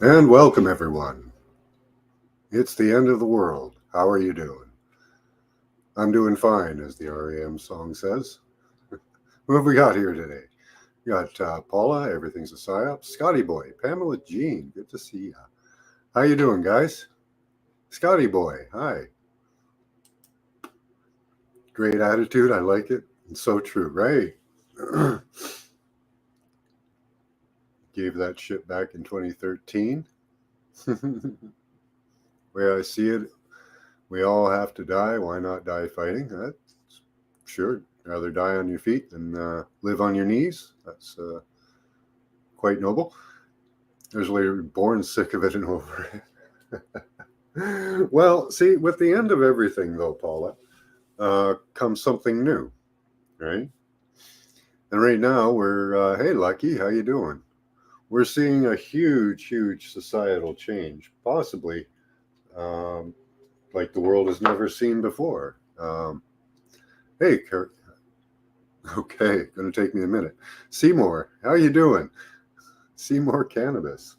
And welcome, everyone. It's the end of the world. How are you doing? I'm doing fine, as the REM song says. Who have we got here today? We got Paula, everything's a psyop. Scotty Boy, Pamela Jean, good to see ya. How you doing, guys? Scotty Boy, hi. Great attitude, I like it. It's so true, right? Gave that shit back in 2013. Way I see it, we all have to die. Why not die fighting? That's sure. Rather die on your feet than live on your knees. That's quite noble. There's later born sick of it and over it. Well, see, with the end of everything, though, Paula, comes something new, right? And right now, hey, Lucky, how you doing? We're seeing a huge, huge societal change, possibly um, like the world has never seen before. Hey, Kurt. Okay, gonna take me a minute. Seymour, how you doing? Seymour Cannabis.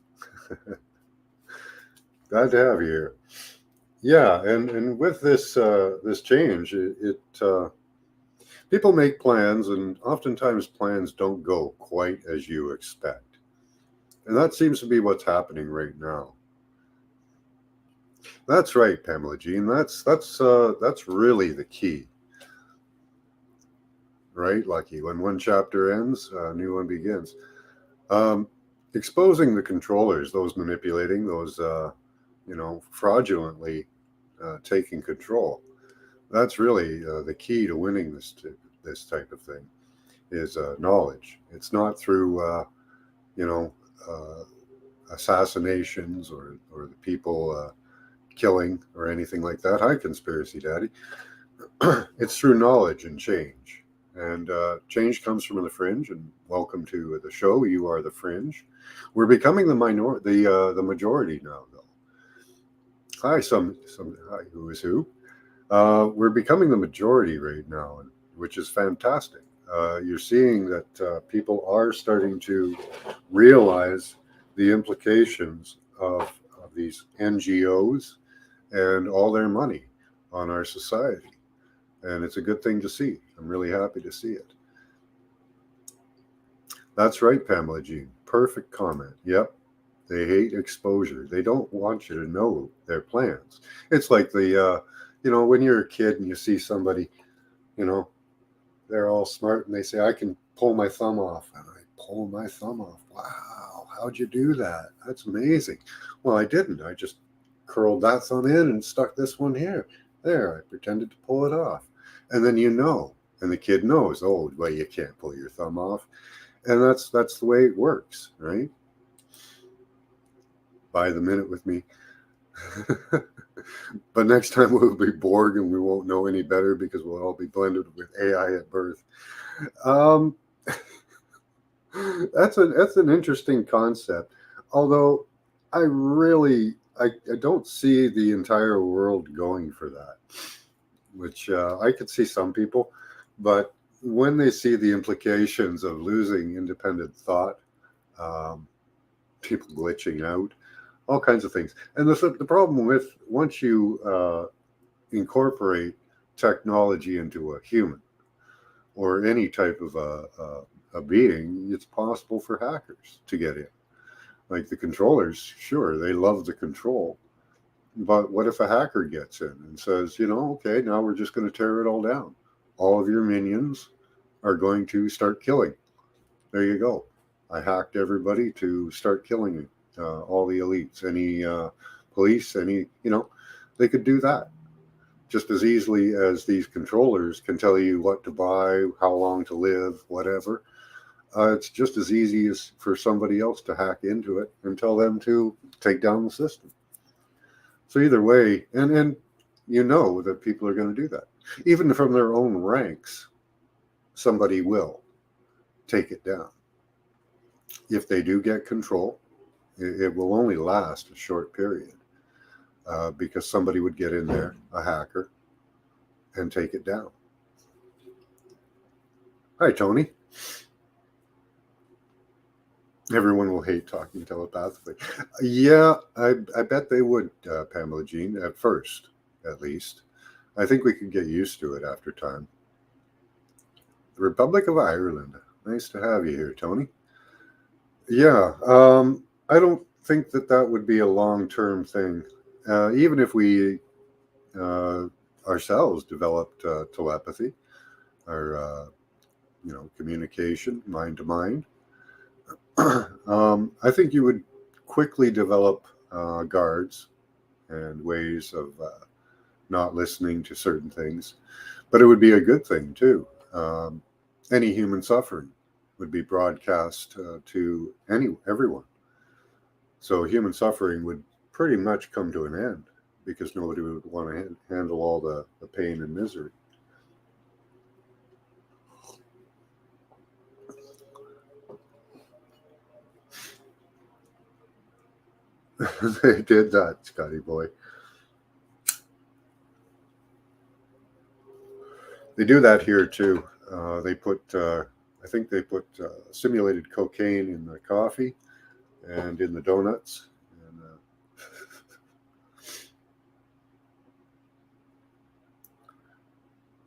Glad to have you here. Yeah, and with this change, people make plans, and oftentimes plans don't go quite as you expect, and that seems to be what's happening right now. That's right, Pamela Jean. That's really the key, right? Lucky when one chapter ends, a new one begins. Um, Exposing the controllers, those manipulating, those fraudulently taking control. That's really the key to winning this type of thing is knowledge. It's not through you know uh, assassinations or the people killing or anything like that. Hi, conspiracy daddy. It's through knowledge and change. And change comes from the fringe. And welcome to the show. You are the fringe. We're becoming the majority now, though. Hi, some hi, who is who? We're becoming the majority right now, which is fantastic. You're seeing that people are starting to realize the implications of these NGOs and all their money on our society. And it's a good thing to see. I'm really happy to see it. That's right, Pamela Jean. Perfect comment. Yep. They hate exposure. They don't want you to know their plans. It's like when you're a kid and you see somebody, you know, they're all smart and they say, I can pull my thumb off. And I pull my thumb off. Wow, how'd you do that? That's amazing. Well, I didn't. I just curled that thumb in and stuck this one here. There, I pretended to pull it off. And then and the kid knows, oh, well, you can't pull your thumb off. And that's the way it works, right? By the minute with me. But next time we'll be Borg and we won't know any better because we'll all be blended with AI at birth. Um, that's an interesting concept. Although I don't see the entire world going for that. Which I could see some people, but when they see the implications of losing independent thought, um, people glitching out, all kinds of things. And the problem with once you incorporate technology into a human or any type of a being, it's possible for hackers to get in. Like the controllers, sure, they love the control. But what if a hacker gets in and says, okay, now we're just going to tear it all down? All of your minions are going to start killing. There you go. I hacked everybody to start killing all the elites, any police, they could do that just as easily as these controllers can tell you what to buy, how long to live, whatever. It's just as easy as for somebody else to hack into it and tell them to take down the system. So either way, and you know that people are going to do that, even from their own ranks. Somebody will take it down. If they do get control, it will only last a short period because somebody would get in there, a hacker, and take it down. Hi, Tony. Everyone will hate talking telepathically. Yeah, I bet they would, Pamela Jean, at first, at least. I think we could get used to it after time. The Republic of Ireland. Nice to have you here, Tony. Yeah, I don't think that that would be a long-term thing. Even if we uh, ourselves developed telepathy or communication, mind to mind, I think you would quickly develop guards and ways of not listening to certain things. But it would be a good thing too. Any human suffering would be broadcast to everyone. So human suffering would pretty much come to an end because nobody would want to handle all the pain and misery. They did that, Scotty boy. They do that here too. I think they put simulated cocaine in the coffee and in the donuts. And,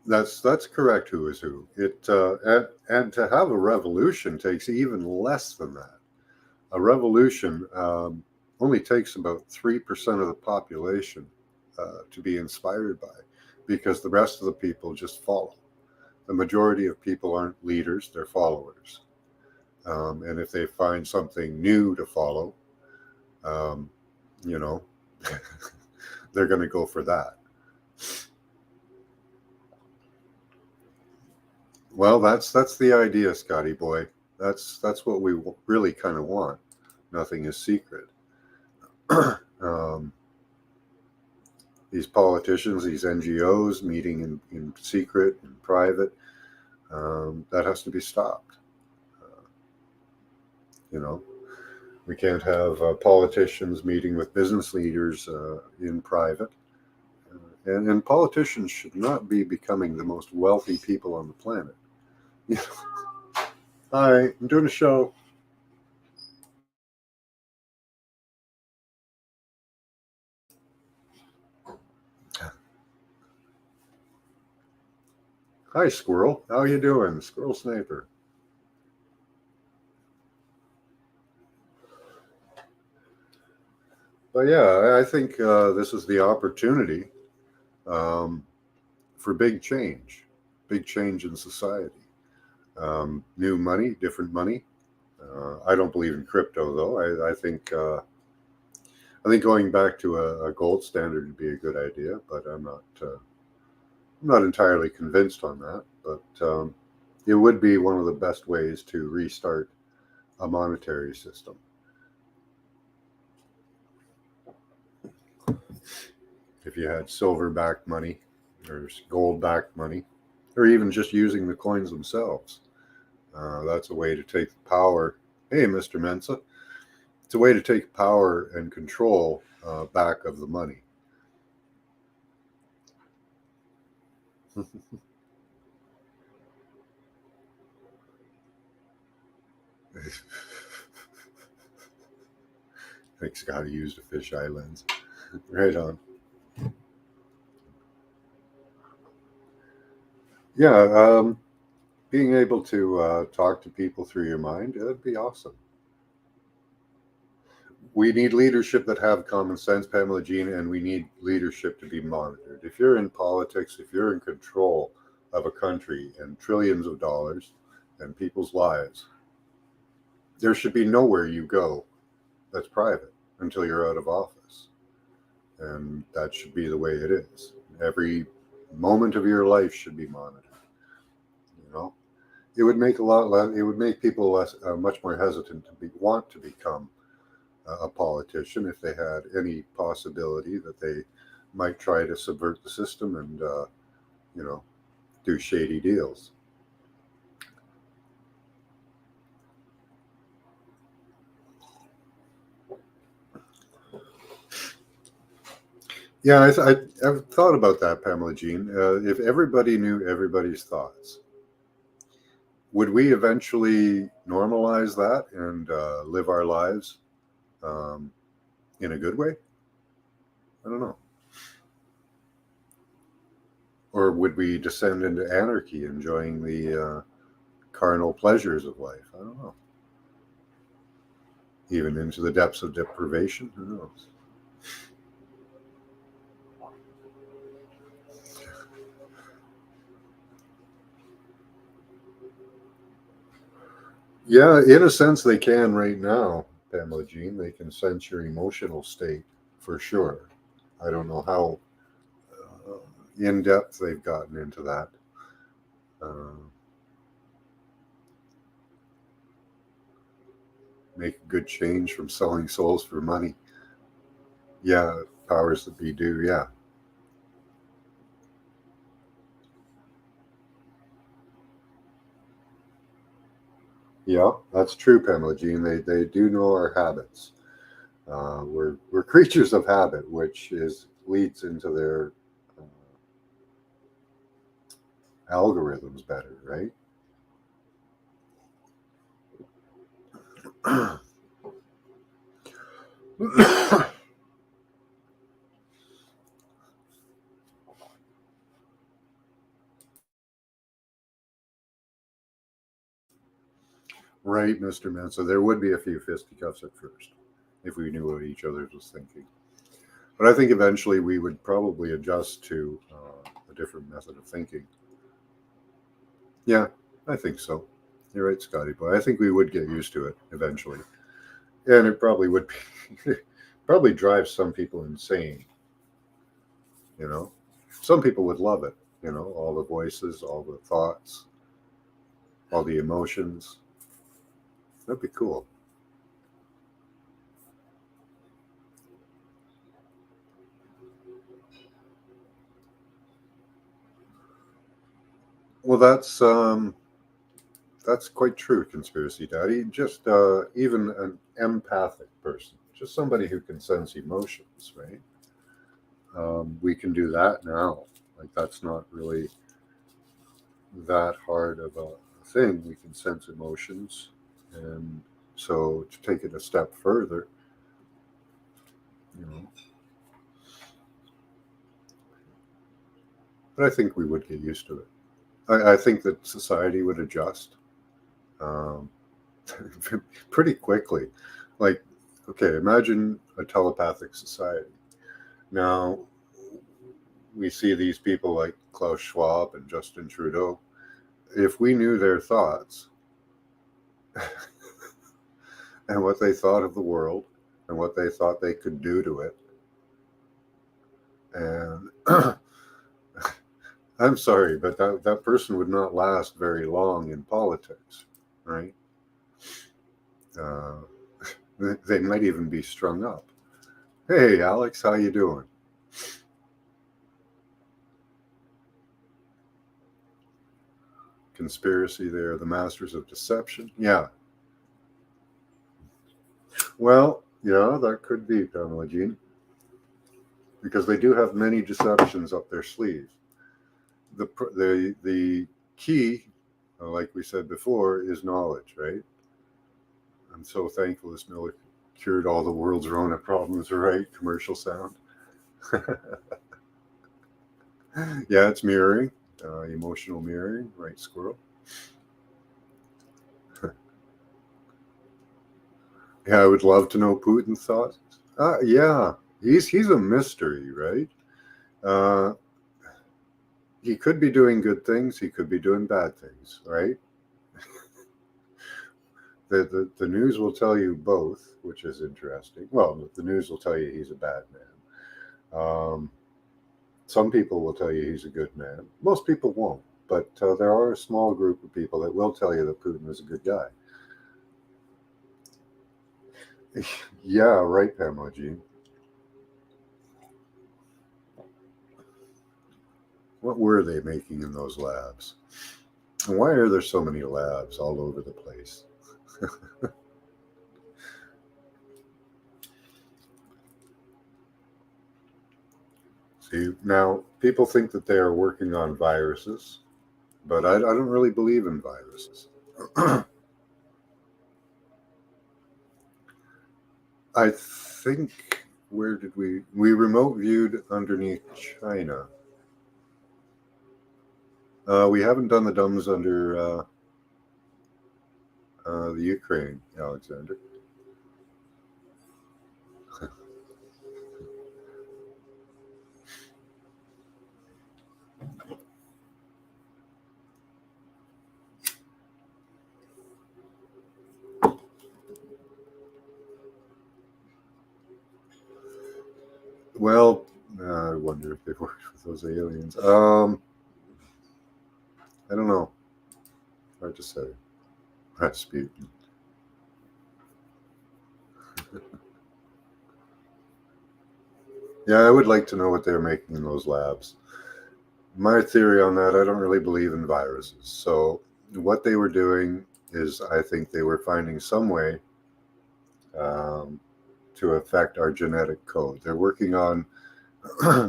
that's correct. Who is who? And to have a revolution takes even less than that. A revolution only takes about 3% of the population to be inspired by, because the rest of the people just follow. The majority of people aren't leaders; they're followers. And if they find something new to follow, um, you know, they're going to go for that. Well, that's the idea, Scotty boy. That's what we really kind of want. Nothing is secret. um, these politicians, these NGOs meeting in secret and private, that has to be stopped. Uh, you know, we can't have politicians meeting with business leaders in private. And politicians should not be becoming the most wealthy people on the planet. Hi, I'm doing a show. Hi, Squirrel. How you doing, Squirrel Sniper? But yeah, I think this is the opportunity um, for big change in society. New money, different money. I don't believe in crypto though. I think going back to a gold standard would be a good idea, but I'm not entirely convinced on that. But it would be one of the best ways to restart a monetary system. If you had silver backed money or gold backed money, or even just using the coins themselves, that's a way to take the power. Hey, Mr. Mensa, it's a way to take power and control back of the money. I think Scotty used a fisheye lens. Right on. Yeah, being able to talk to people through your mind, that'd be awesome. We need leadership that have common sense, Pamela Jean, and we need leadership to be monitored. If you're in politics, if you're in control of a country and trillions of dollars and people's lives, there should be nowhere you go that's private until you're out of office. And that should be the way it is. Every moment of your life should be monitored. You know, it would make a lot less. It would make people less, much more hesitant to want to become a politician if they had any possibility that they might try to subvert the system and you know do shady deals. Yeah, I've thought about that, Pamela Jean. If everybody knew everybody's thoughts, would we eventually normalize that and live our lives um, in a good way? I don't know. Or would we descend into anarchy, enjoying the carnal pleasures of life? I don't know. Even into the depths of deprivation? Who knows? Yeah, in a sense, they can right now, Pamela Jean. They can sense your emotional state for sure. I don't know how in depth they've gotten into that. Uh, make a good change from selling souls for money. Yeah, powers that be do. Yeah. Yeah, that's true, Pamela Jean. They do know our habits. We're creatures of habit, which is leads into their algorithms better, right? Right, Mr. Mensa. There would be a few fisticuffs at first if we knew what each other was thinking. But I think eventually we would probably adjust to a different method of thinking. Yeah, I think so. You're right, Scotty boy. I think we would get used to it eventually. And it probably would be, probably drive some people insane, you know? Some people would love it, all the voices, all the thoughts, all the emotions. That'd be cool. Well, that's quite true, conspiracy daddy. Just even an empathic person, just somebody who can sense emotions, right? We can do that now. Like that's not really that hard of a thing. We can sense emotions, and so to take it a step further, you know, but I think we would get used to it. I think that society would adjust um, pretty quickly. Like, okay, imagine a telepathic society. Now, we see these people like Klaus Schwab and Justin Trudeau. If we knew their thoughts and what they thought of the world and what they thought they could do to it, and I'm sorry, but that person would not last very long in politics, right? Uh, they might even be strung up. Hey, Alex, how you doing? Conspiracy, they're the masters of deception. Yeah, well, yeah, that could be Pamela Jean, because they do have many deceptions up their sleeve. The key, like we said before, is knowledge, right? I'm so thankful this Miller cured all the world's Rona problems, right? Commercial sound. Yeah, it's mirroring, emotional mirroring, right, squirrel? Yeah, I would love to know Putin's thoughts. Yeah, he's a mystery, right? Uh, he could be doing good things. He could be doing bad things, right? The news will tell you both, which is interesting. Well, the news will tell you he's a bad man. Some people will tell you he's a good man. Most people won't, but there are a small group of people that will tell you that Putin is a good guy. Yeah, right, Pamela Jean. What were they making in those labs? And why are there so many labs all over the place? See, now people think that they are working on viruses, but I don't really believe in viruses. I think, where did we remote viewed underneath China. We haven't done the dumbs under the Ukraine, Alexander. Well, I wonder if they worked with those aliens. I don't know. Hard to say. Rasputin. Yeah, I would like to know what they're making in those labs. My theory on that, I don't really believe in viruses. So what they were doing is, I think they were finding some way um, to affect our genetic code. They're working on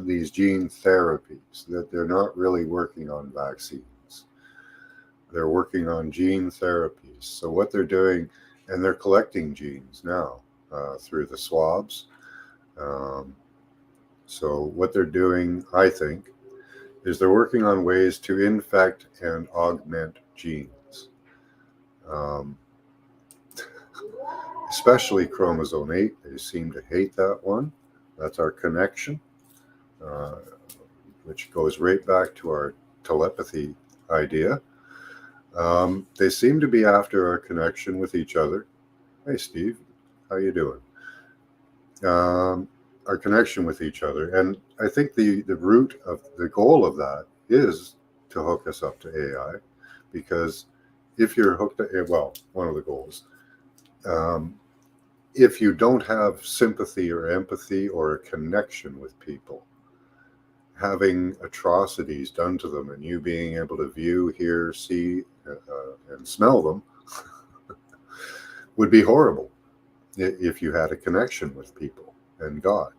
these gene therapies, that they're not really working on vaccines. They're working on gene therapies. So what they're doing, and they're collecting genes now through the swabs. Um, so what they're doing, I think, is they're working on ways to infect and augment genes, um, especially chromosome 8. They seem to hate that one. That's our connection, uh, which goes right back to our telepathy idea. They seem to be after our connection with each other. Hey, Steve, how you doing? Our connection with each other, and I think the root of the goal of that is to hook us up to AI, because if you're hooked to, well, one of the goals, um, if you don't have sympathy or empathy or a connection with people, having atrocities done to them and you being able to view, hear, see, and smell them would be horrible if you had a connection with people and God.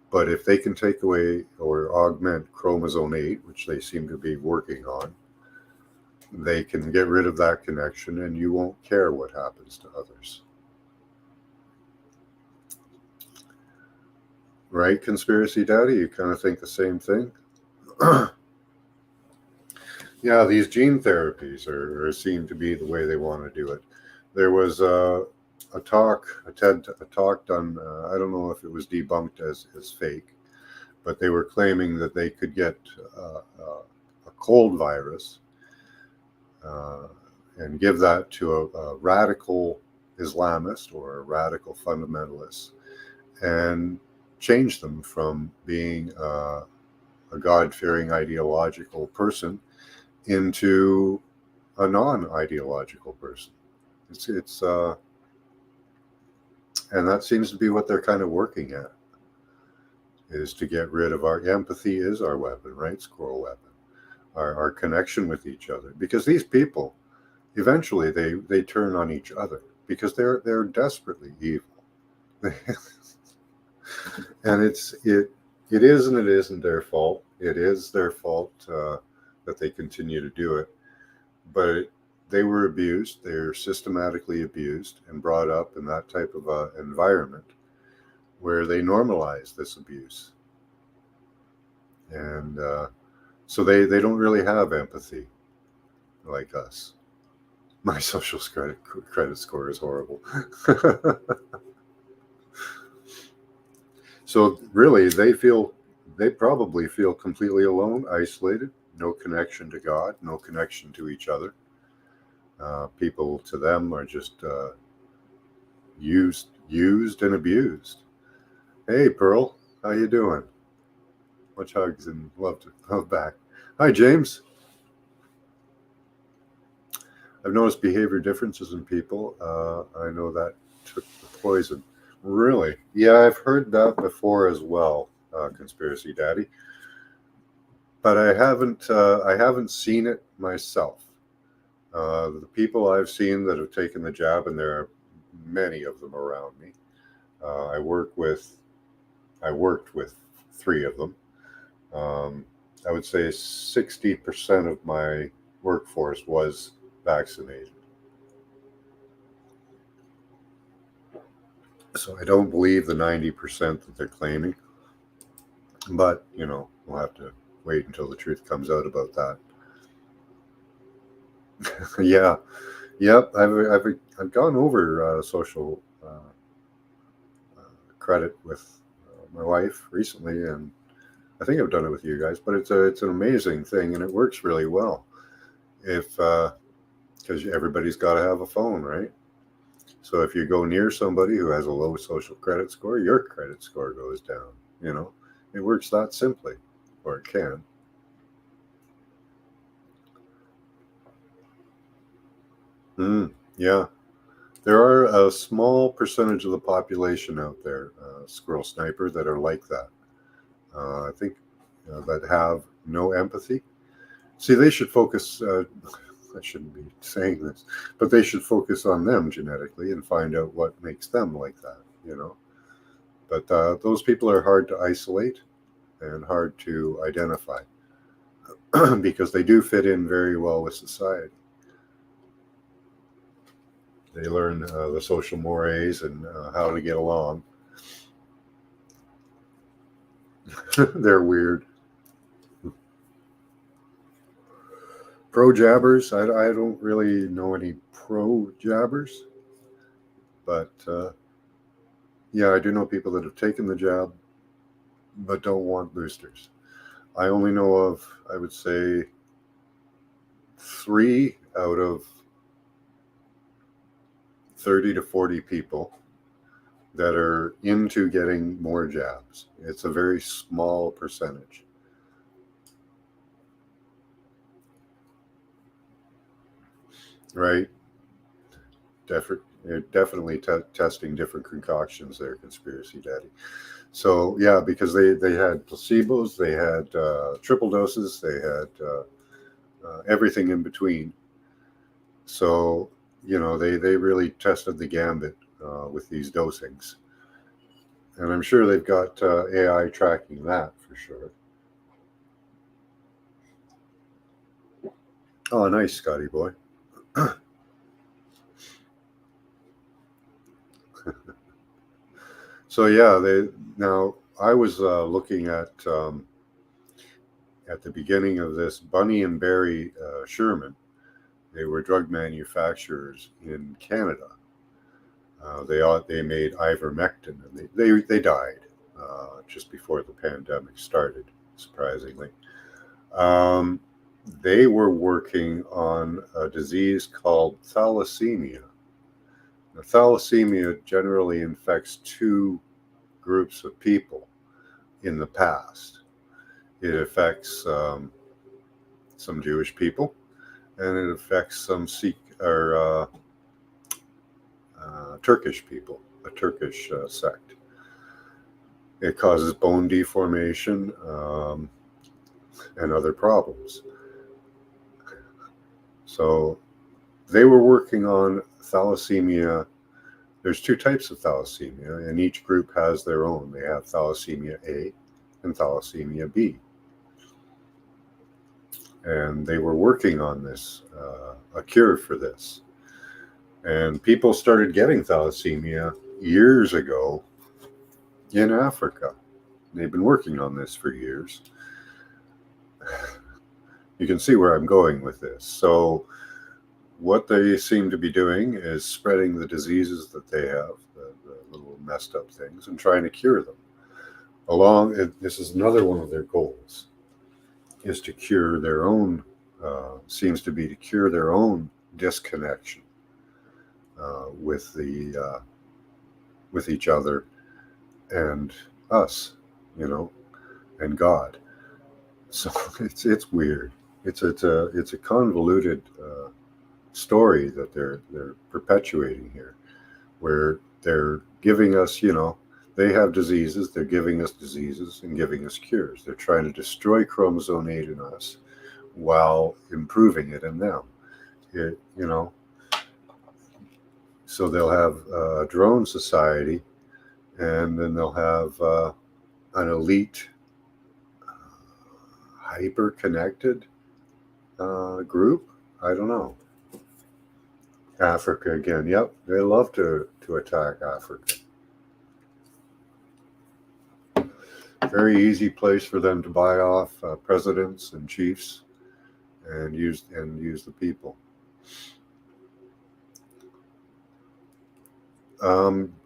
But if they can take away or augment chromosome 8, which they seem to be working on, they can get rid of that connection and you won't care what happens to others. Right, Conspiracy Daddy? You kind of think the same thing? Yeah, these gene therapies are seem to be the way they want to do it. There was a talk done. I don't know if it was debunked as fake, but they were claiming that they could get a cold virus uh, and give that to a radical Islamist or a radical fundamentalist and change them from being a God-fearing ideological person into a non-ideological person. It's and that seems to be what they're kind of working at, is to get rid of our empathy is our weapon, right? Squirrel weapon, our connection with each other, because these people eventually they turn on each other because they're desperately evil. And it is and it isn't their fault. It is their fault that they continue to do it, but they were abused. They're systematically abused and brought up in that type of environment where they normalize this abuse, and so they don't really have empathy like us. My social credit score is horrible. So really, they probably feel completely alone, isolated, no connection to God, no connection to each other. People to them are just used and abused. Hey, Pearl, how you doing? Much hugs and love back. Hi, James. I've noticed behavior differences in people. I know that took the poison. Really? Yeah, I've heard that before as well, Conspiracy Daddy. But I haven't seen it myself. The people I've seen that have taken the jab, and there are many of them around me. I worked with 3 of them. I would say 60% of my workforce was vaccinated. So I don't believe the 90% that they're claiming. But, we'll have to wait until the truth comes out about that. Yeah. Yep. I've gone over social credit with my wife recently, and I think I've done it with you guys, but it's an amazing thing, and it works really well. If because everybody's got to have a phone, right? So if you go near somebody who has a low social credit score, your credit score goes down. It works that simply, or it can. Yeah, there are a small percentage of the population out there, Squirrel Sniper, that are like that. I think that have no empathy. See, they should focus. I shouldn't be saying this, but they should focus on them genetically and find out what makes them like that. But those people are hard to isolate and hard to identify because they do fit in very well with society. They learn the social mores and how to get along. They're weird. Pro jabbers, I don't really know any pro jabbers, but yeah, I do know people that have taken the jab but don't want boosters. I only know of, I would say, 3 out of 30 to 40 people that are into getting more jabs. It's a very small percentage. Right? Definitely testing different concoctions there, Conspiracy Daddy. So, yeah, because they had placebos, they had triple doses, they had everything in between. So, they really tested the gambit with these dosings. And I'm sure they've got AI tracking that for sure. Oh, nice, Scotty boy. So yeah, now I was looking at the beginning of this, Bunny and Barry Sherman. They were drug manufacturers in Canada. They made ivermectin, and they died just before the pandemic started. Surprisingly, um, they were working on a disease called thalassemia. Now, thalassemia generally infects two groups of people in the past. It affects some Jewish people, and it affects some Sikh or Turkish people, a Turkish sect. It causes bone deformation and other problems. So they were working on thalassemia. There's 2 types of thalassemia, and each group has their own. They have thalassemia A and thalassemia B. And they were working on this, a cure for this. And people started getting thalassemia years ago in Africa. They've been working on this for years. You can see where I'm going with this. So, what they seem to be doing is spreading the diseases that they have, the little messed up things, and trying to cure them. This is another one of their goals, is to cure their own, seems to be to cure their own disconnection with with each other and us, and God. So it's weird. It's a convoluted story that they're perpetuating here, where they're giving us, they have diseases, they're giving us diseases and giving us cures. They're trying to destroy chromosome 8 in us while improving it in them. So they'll have a drone society, and then they'll have an elite, hyper connected group. I don't know. Africa again. Yep, they love to attack Africa. Very easy place for them to buy off presidents and chiefs and use the people.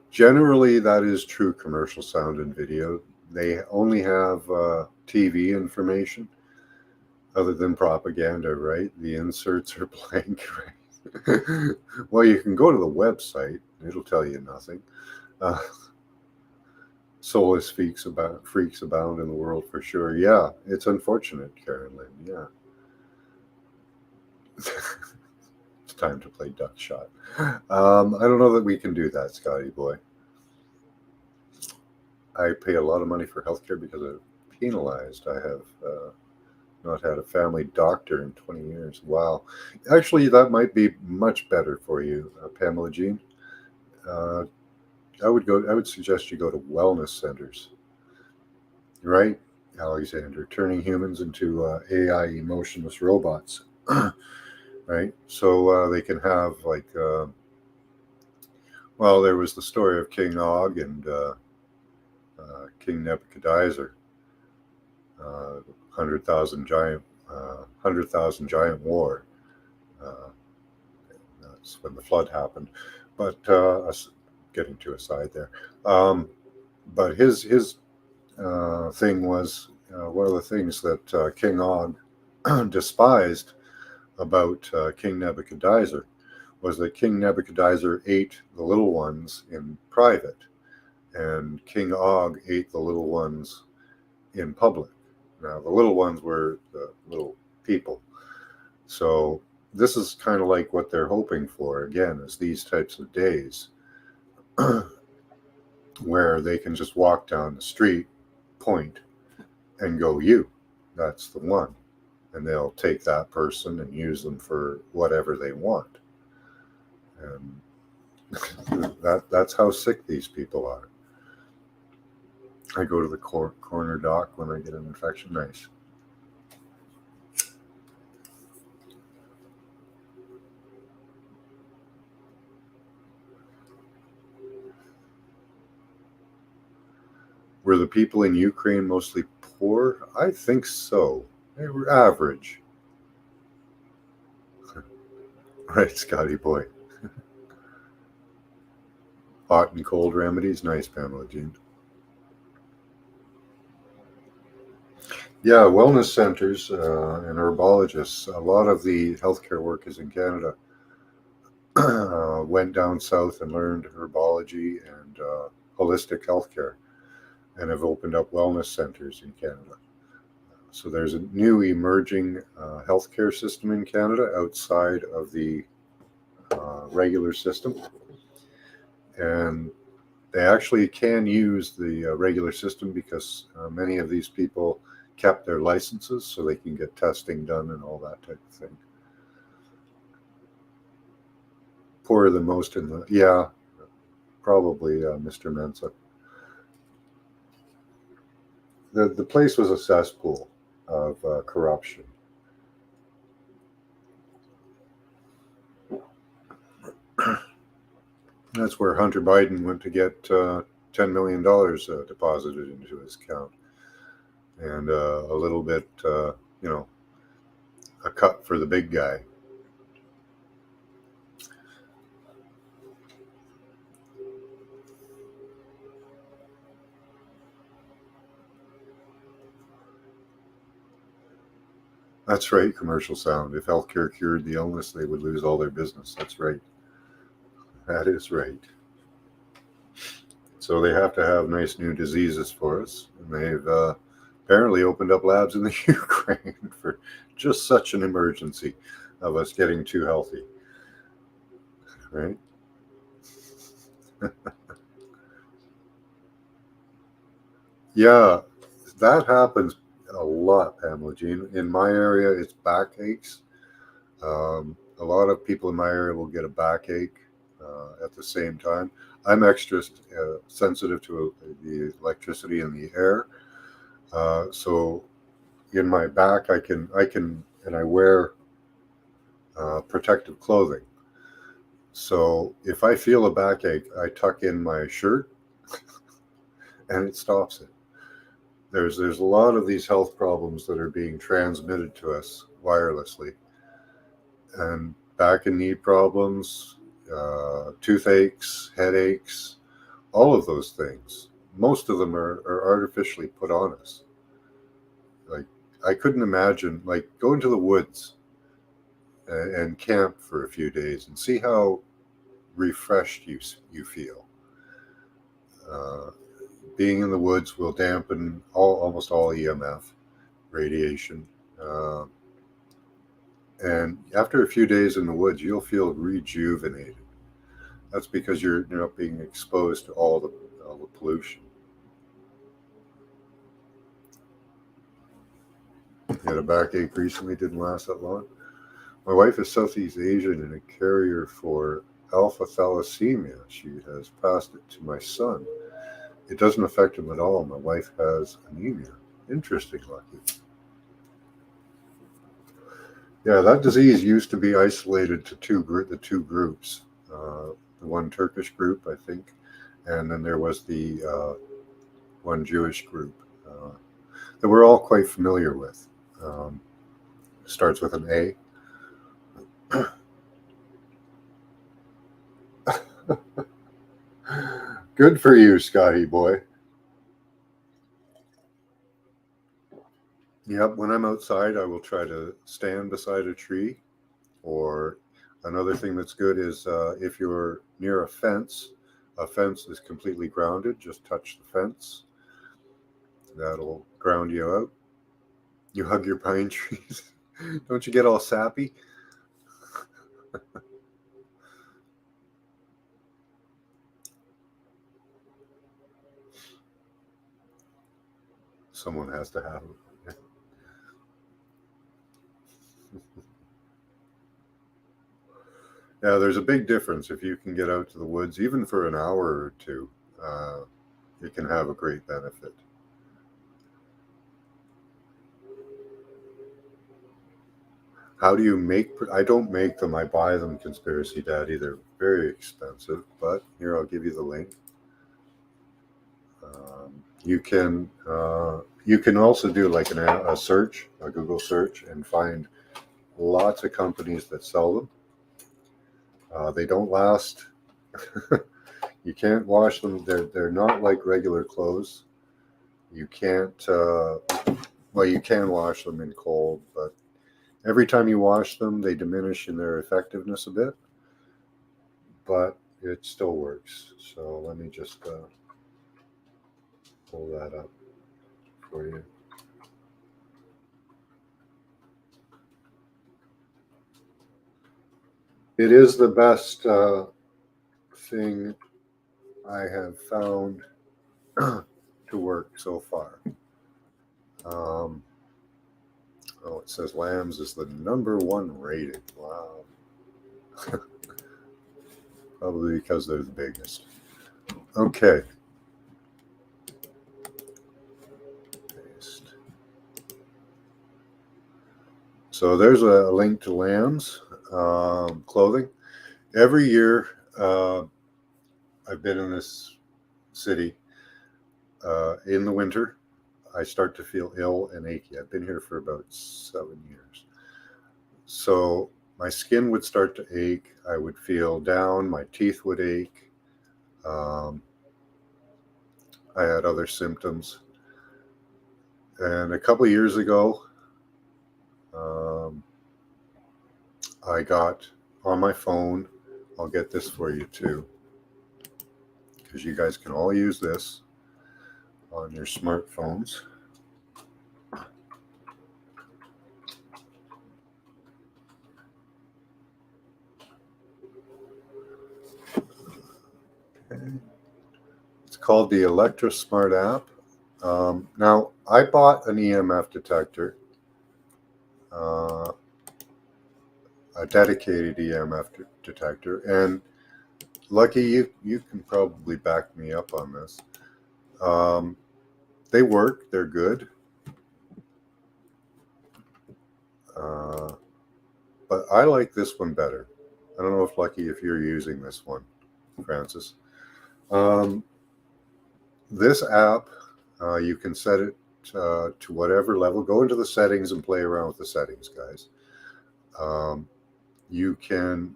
Generally, that is true. Commercial sound and video. They only have TV information, other than propaganda, right? The inserts are blank, right? Well, you can go to the website; it'll tell you nothing. Uh, Soulless freaks abound in the world for sure. Yeah, it's unfortunate, Karen Lynn. Yeah. It's time to play duck shot. I don't know that we can do that, Scotty boy. I pay a lot of money for healthcare because I'm penalized. I have not had a family doctor in 20 years. Wow. Actually, that might be much better for you, Pamela Jean. Uh, I would suggest you go to wellness centers, right, Alexander? Turning humans into AI emotionless robots, right? So they can have like, well, there was the story of King Og and King Nebuchadnezzar, 100,000 giant war. Uh, that's when the flood happened. But getting too aside there. But his thing was one of the things that King Og despised about King Nebuchadnezzar was that King Nebuchadnezzar ate the little ones in private, and King Og ate the little ones in public. Now, the little ones were the little people. So this is kind of like what they're hoping for, again, is these types of days where they can just walk down the street, point, and go, you, that's the one. And they'll take that person and use them for whatever they want. And that's how sick these people are. I go to the corner doc when I get an infection. Nice. Were the people in Ukraine mostly poor? I think so. They were average. Right, Scotty boy. Hot and cold remedies. Nice, Pamela Jean. Yeah, wellness centers and herbologists. A lot of the healthcare workers in Canada went down south and learned herbology and holistic healthcare, and have opened up wellness centers in Canada. So there's a new emerging healthcare system in Canada outside of the regular system, and they actually can use the regular system because many of these people kept their licenses so they can get testing done and all that type of thing. Poorer than most in the, yeah, probably Mr. Mensa. The place was a cesspool of corruption. That's where Hunter Biden went to get $10 million deposited into his account, and a little bit, a cut for the big guy. That's right, commercial sound. If healthcare cured the illness, they would lose all their business. That's right. That is right. So they have to have nice new diseases for us, and they've apparently opened up labs in the Ukraine for just such an emergency of us getting too healthy, right? Yeah, that happens a lot, Pamela Jean. In my area, it's backaches. A lot of people in my area will get a backache at the same time. I'm extra sensitive to the electricity in the air, so in my back, I can, and I wear protective clothing. So if I feel a backache, I tuck in my shirt, and it stops it. There's a lot of these health problems that are being transmitted to us wirelessly, and back and knee problems, toothaches, headaches, all of those things. Most of them are artificially put on us. Like, I couldn't imagine like going to the woods and camp for a few days and see how refreshed you feel. Uh, Being in the woods will dampen almost all EMF radiation. Uh, and after a few days in the woods, you'll feel rejuvenated. That's because you're not being exposed to all the pollution. You had a backache recently, didn't last that long. My wife is Southeast Asian and a carrier for alpha thalassemia. She has passed it to my son. It doesn't affect him at all. My wife has anemia. Interesting, Lucky. Yeah, that disease used to be isolated to the two groups. The one Turkish group, I think, and then there was the one Jewish group that we're all quite familiar with. Starts with an A. Good for you, Scotty boy. Yep, when I'm outside, I will try to stand beside a tree. Or another thing that's good is if you're near a fence is completely grounded, just touch the fence. That'll ground you out. You hug your pine trees. Don't you get all sappy? Someone has to have it. Yeah, there's a big difference if you can get out to the woods, even for an hour or two. It can have a great benefit. How do you make? I don't make them. I buy them, Conspiracy Daddy. They're very expensive, but here I'll give you the link. You can also do like a search, a Google search, and find lots of companies that sell them. They don't last. You can't wash them. They're not like regular clothes. You can't. Well, you can wash them in cold, but every time you wash them, they diminish in their effectiveness a bit. But it still works. So let me just pull that up for you. It is the best thing I have found to work so far. Oh, it says Lambs is the #1 rated. Wow. Probably because they're the biggest. Okay. So there's a link to Lambs clothing. Every year, I've been in this city in the winter. I start to feel ill and achy. I've been here for about 7 years. So my skin would start to ache. I would feel down. My teeth would ache. I had other symptoms. And a couple of years ago, I got on my phone, I'll get this for you too, because you guys can all use this on your smartphones. It's called the ElectroSmart app. Now, I bought an EMF detector, a dedicated EMF detector, and Lucky, you can probably back me up on this. They work, they're good. But I like this one better. I don't know if Lucky, if you're using this one, Francis. This app, you can set it to whatever level. Go into the settings and play around with the settings, guys. You can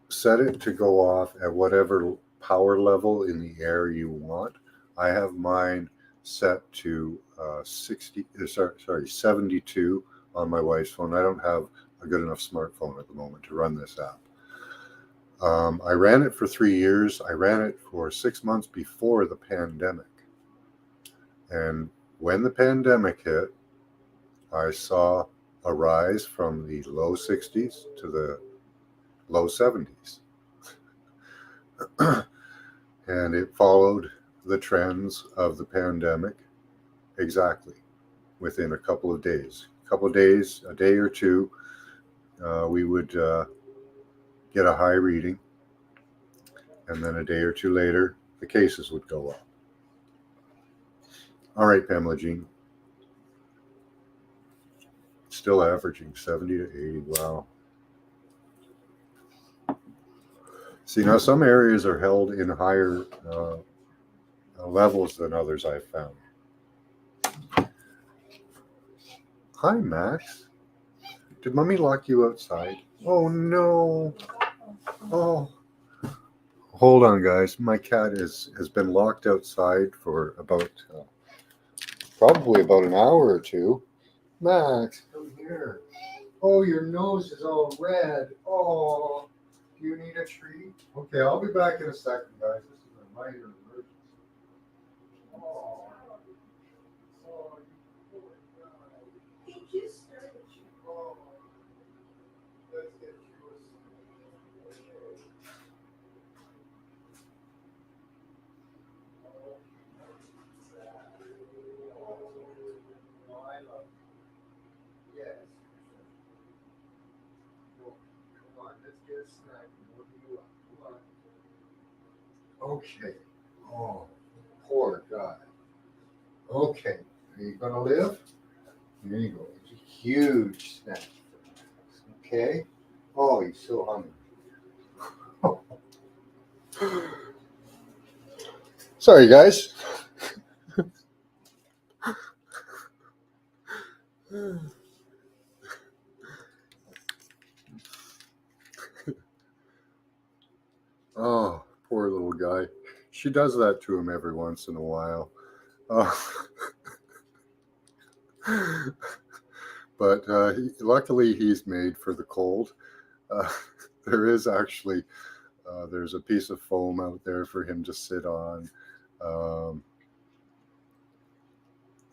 set it to go off at whatever power level in the air you want. I have mine set to 72 on my wife's phone. I don't have a good enough smartphone at the moment to run this app. I ran it for 3 years. I ran it for 6 months before the pandemic. And when the pandemic hit, I saw a rise from the low 60s to the low 70s. And it followed the trends of the pandemic exactly within a couple of days. A day or two, we would get a high reading. And then a day or two later, the cases would go up. All right, Pamela Jean. Still averaging 70 to 80. Wow. See, now some areas are held in higher levels than others, I've found. Hi, Max. Did Mommy lock you outside? Oh, no. Oh. Hold on, guys. My cat has been locked outside for about, probably about an hour or two. Max, come here. Oh, your nose is all red. Oh, do you need a treat? Okay, I'll be back in a second, guys. This is a minor emergency. Oh. Oh, you poor guy. He just started you. Oh, let's get you a oh, I love you. Yes. Come on, let's get a snack and warm you up. Come on. Okay. Oh, poor guy. Okay. Are you going to live? Here you go. It's a huge snack. Okay. Oh, he's so hungry. Sorry, guys. Oh, poor little guy. She does that to him every once in a while. But luckily, he's made for the cold. There is actually there's a piece of foam out there for him to sit on.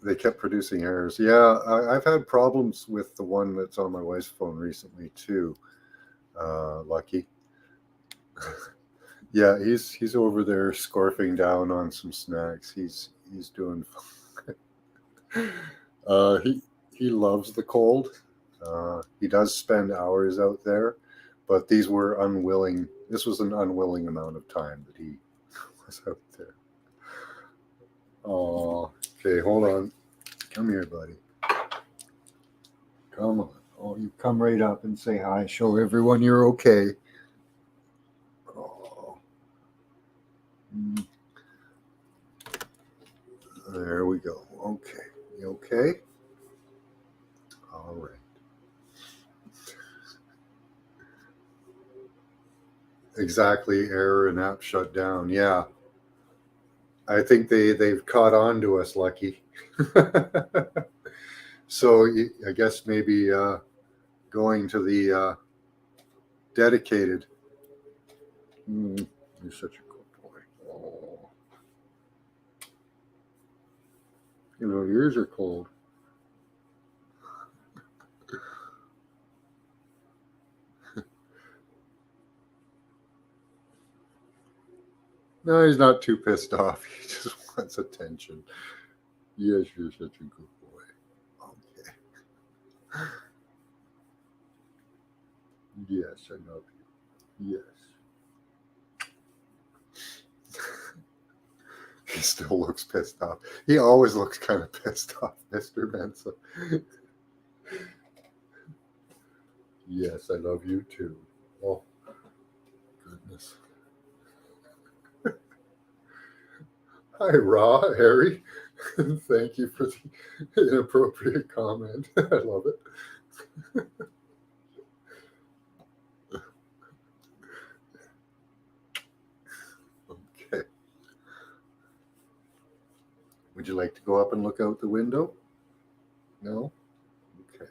They kept producing errors. Yeah, I've had problems with the one that's on my wife's phone recently too. Lucky. Yeah, he's over there scarfing down on some snacks. He's doing fine. He loves the cold. He does spend hours out there, but these were unwilling. This was an unwilling amount of time that he was out there. Oh, okay, hold on. Come here, buddy. Come on. Oh, you come right up and say hi. Show everyone you're okay. Oh. There we go. Okay. You okay? All right. Exactly. Error and app shut down. Yeah. I think they've caught on to us, Lucky. So I guess maybe going to the dedicated. You're such a good boy. Oh. You know, yours are cold. No, he's not too pissed off. He just wants attention. Yes, you're such a good boy. Okay. Yes, I love you. Yes. He still looks pissed off. He always looks kind of pissed off, Mr. Benson. Yes, I love you too. Oh, goodness. Hi, Raw, Harry. Thank you for the inappropriate comment. I love it. Okay. Would you like to go up and look out the window? No? Okay.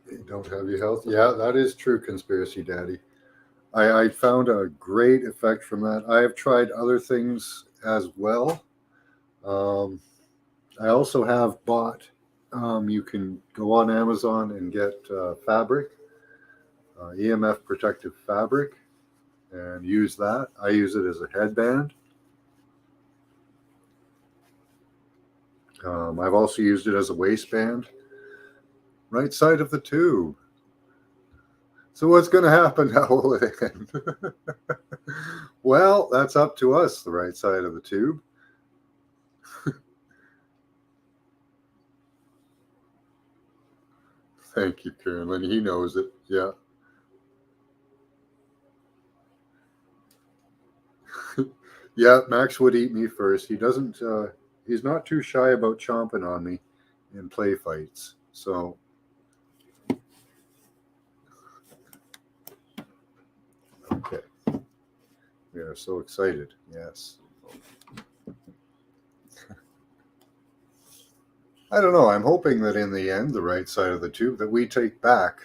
You don't have your health? Yeah, that is true, Conspiracy Daddy. I found a great effect from that. I have tried other things as well. Um, I also have bought, you can go on Amazon and get fabric, EMF protective fabric, and use that. I use it as a headband. I've also used it as a waistband. Right side of the tube. So what's going to happen? How will it end? Well, that's up to us, the right side of the tube. Thank you, Carolyn. He knows it. Yeah. Yeah, Max would eat me first. He doesn't, he's not too shy about chomping on me in play fights. So, okay. We are so excited. Yes. I don't know. I'm hoping that in the end, the right side of the tube that we take back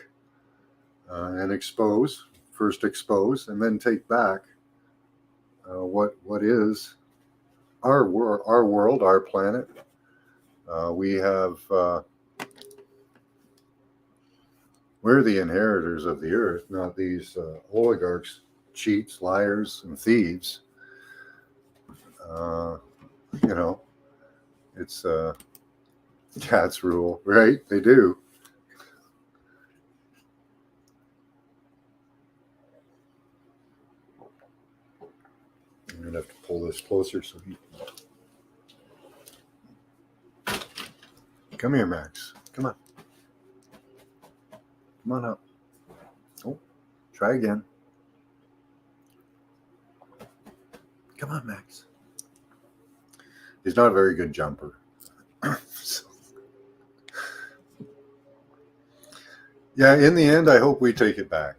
and expose, first expose, and then take back what is our world, our planet. We have we're the inheritors of the earth, not these oligarchs, cheats, liars, and thieves. Uh, you know, it's cats rule, right? They do. I'm gonna have to pull this closer so he. Come here, Max. Come on. Come on up. Oh, try again. Come on, Max. He's not a very good jumper. So, yeah, in the end, I hope we take it back.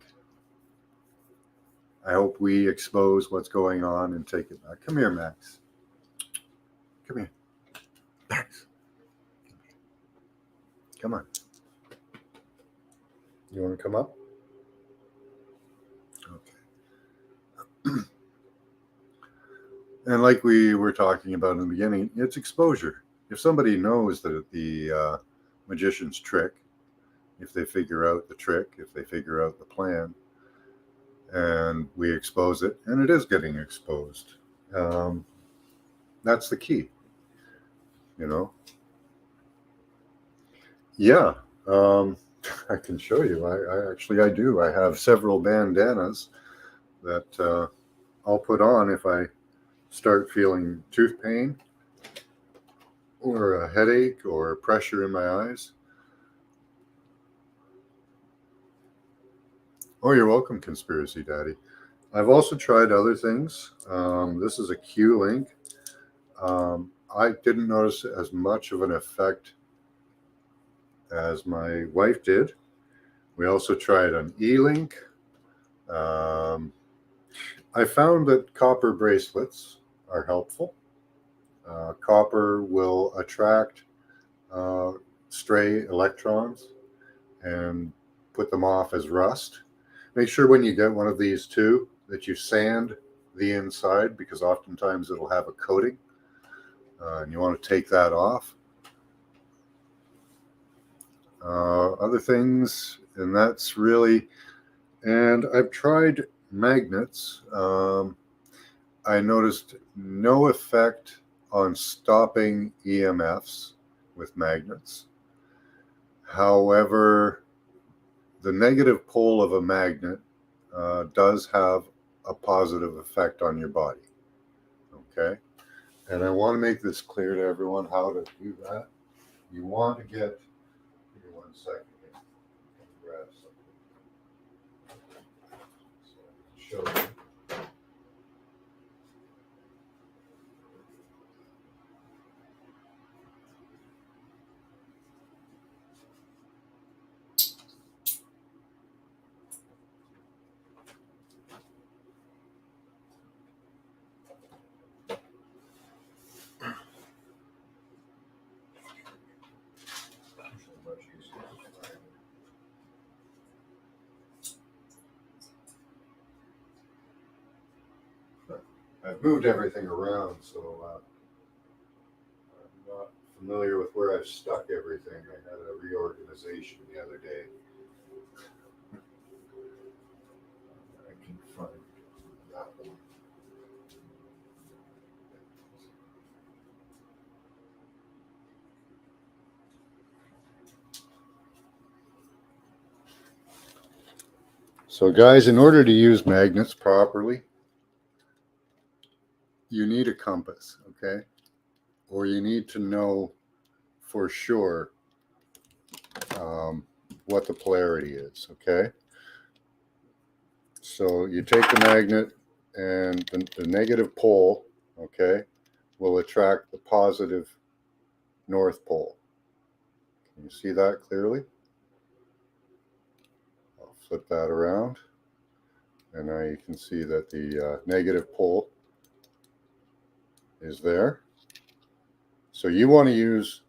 I hope we expose what's going on and take it back. Come here, Max. Come here. Max. Come on. You want to come up? Okay. And like we were talking about in the beginning, it's exposure. If somebody knows that the magician's trick, if they figure out the trick, if they figure out the plan, and we expose it, and it is getting exposed, um, that's the key, you know? Yeah. I can show you. I do. I have several bandanas that I'll put on if I start feeling tooth pain or a headache or pressure in my eyes. Oh, you're welcome, Conspiracy Daddy. I've also tried other things. This is a Q-Link. I didn't notice as much of an effect as my wife did. We also tried an E-Link. Um, I found that copper bracelets are helpful. Copper will attract uh, stray electrons and put them off as rust. Make sure when you get one of these too that you sand the inside because oftentimes it'll have a coating and you want to take that off. Other things, and that's really, and I've tried magnets. I noticed no effect on stopping EMFs with magnets. However, the negative pole of a magnet does have a positive effect on your body. Okay. And I want to make this clear to everyone how to do that. You want to get, give me 1 second here, grab something so I can show you. Much easier. I've moved everything around, so I'm not familiar with where I've stuck everything. I had a reorganization the other day. I can find that one. So, guys, in order to use magnets properly, you need a compass, okay? Or you need to know for sure what the polarity is, okay? So you take the magnet and the negative pole, okay, will attract the positive north pole. Can you see that clearly? I'll flip that around. And now you can see that the negative pole is there. So you want to use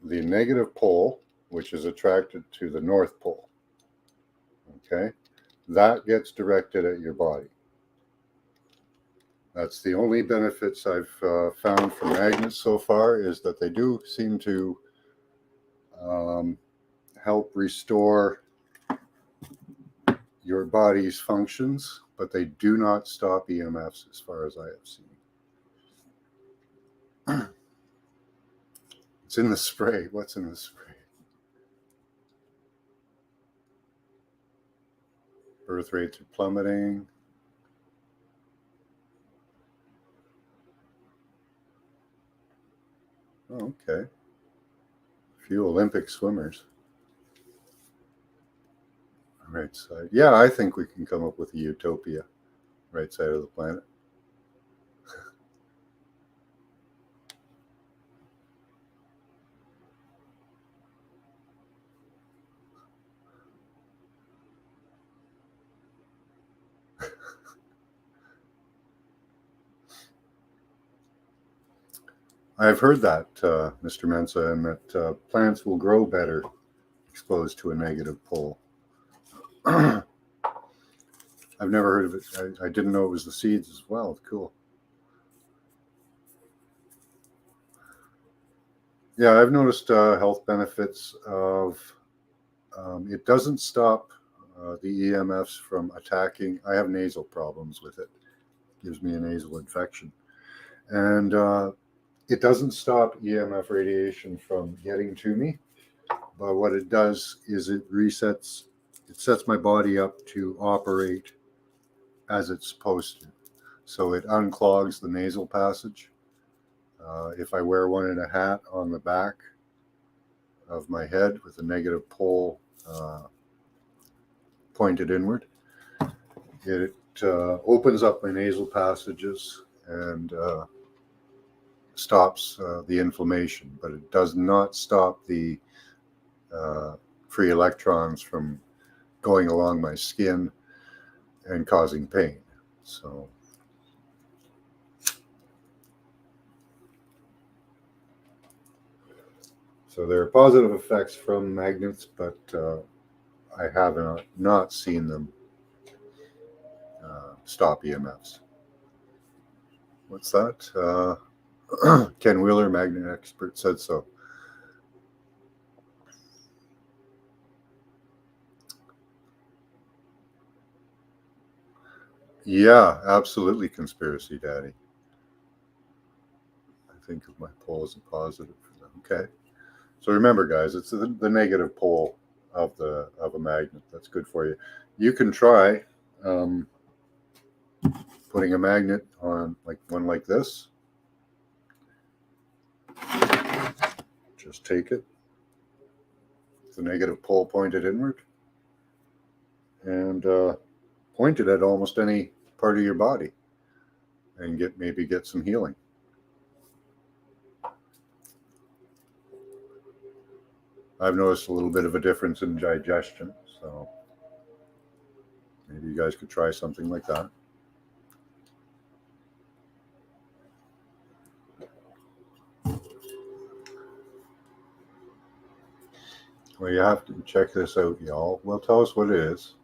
the negative pole, which is attracted to the north pole. Okay, that gets directed at your body. That's the only benefits I've found from magnets so far, is that they do seem to help restore your body's functions, but they do not stop EMFs as far as I have seen. It's in the spray. What's in the spray? Birth rates are plummeting. Oh, okay. A few Olympic swimmers. Right side. Yeah, I think we can come up with a utopia. Right side of the planet. I've heard that, Mr. Mensa, and that plants will grow better exposed to a negative pole. I've never heard of it. I didn't know it was the seeds as well. Cool. Yeah, I've noticed health benefits of it doesn't stop the EMFs from attacking. I have nasal problems with it. It gives me a nasal infection. And it doesn't stop EMF radiation from getting to me. But what it does is it sets my body up to operate as it's supposed to. So it unclogs the nasal passage. If I wear one in a hat on the back of my head with a negative pole pointed inward, it opens up my nasal passages and stops the inflammation, but it does not stop the free electrons from going along my skin and causing pain. So there are positive effects from magnets, but I have not seen them stop EMFs. What's that? Ken Wheeler, magnet expert, said so. Yeah, absolutely, conspiracy daddy. I think of my pole as a positive. Okay. So remember, guys, it's the negative pole of a magnet that's good for you. You can try putting a magnet on, like one like this, Just take it, the negative pole pointed inward, and point it at almost any part of your body, and maybe get some healing. I've noticed a little bit of a difference in digestion, so maybe you guys could try something like that. Well, you have to check this out, y'all. Well, tell us what it is.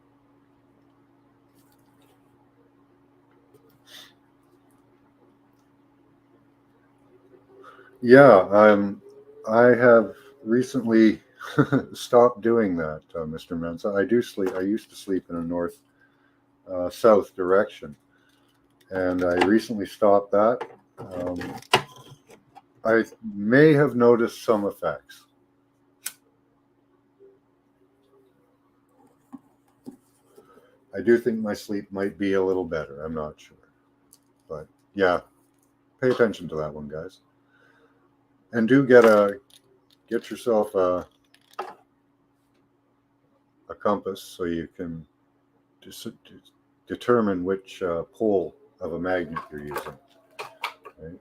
Yeah, I have recently stopped doing that, Mr. Mensa. I do sleep. I used to sleep in a north south direction, and I recently stopped that. I may have noticed some effects. I do think my sleep might be a little better. I'm not sure, but yeah, pay attention to that one, guys, and do get yourself a compass so you can determine which pole of a magnet you're using. Right?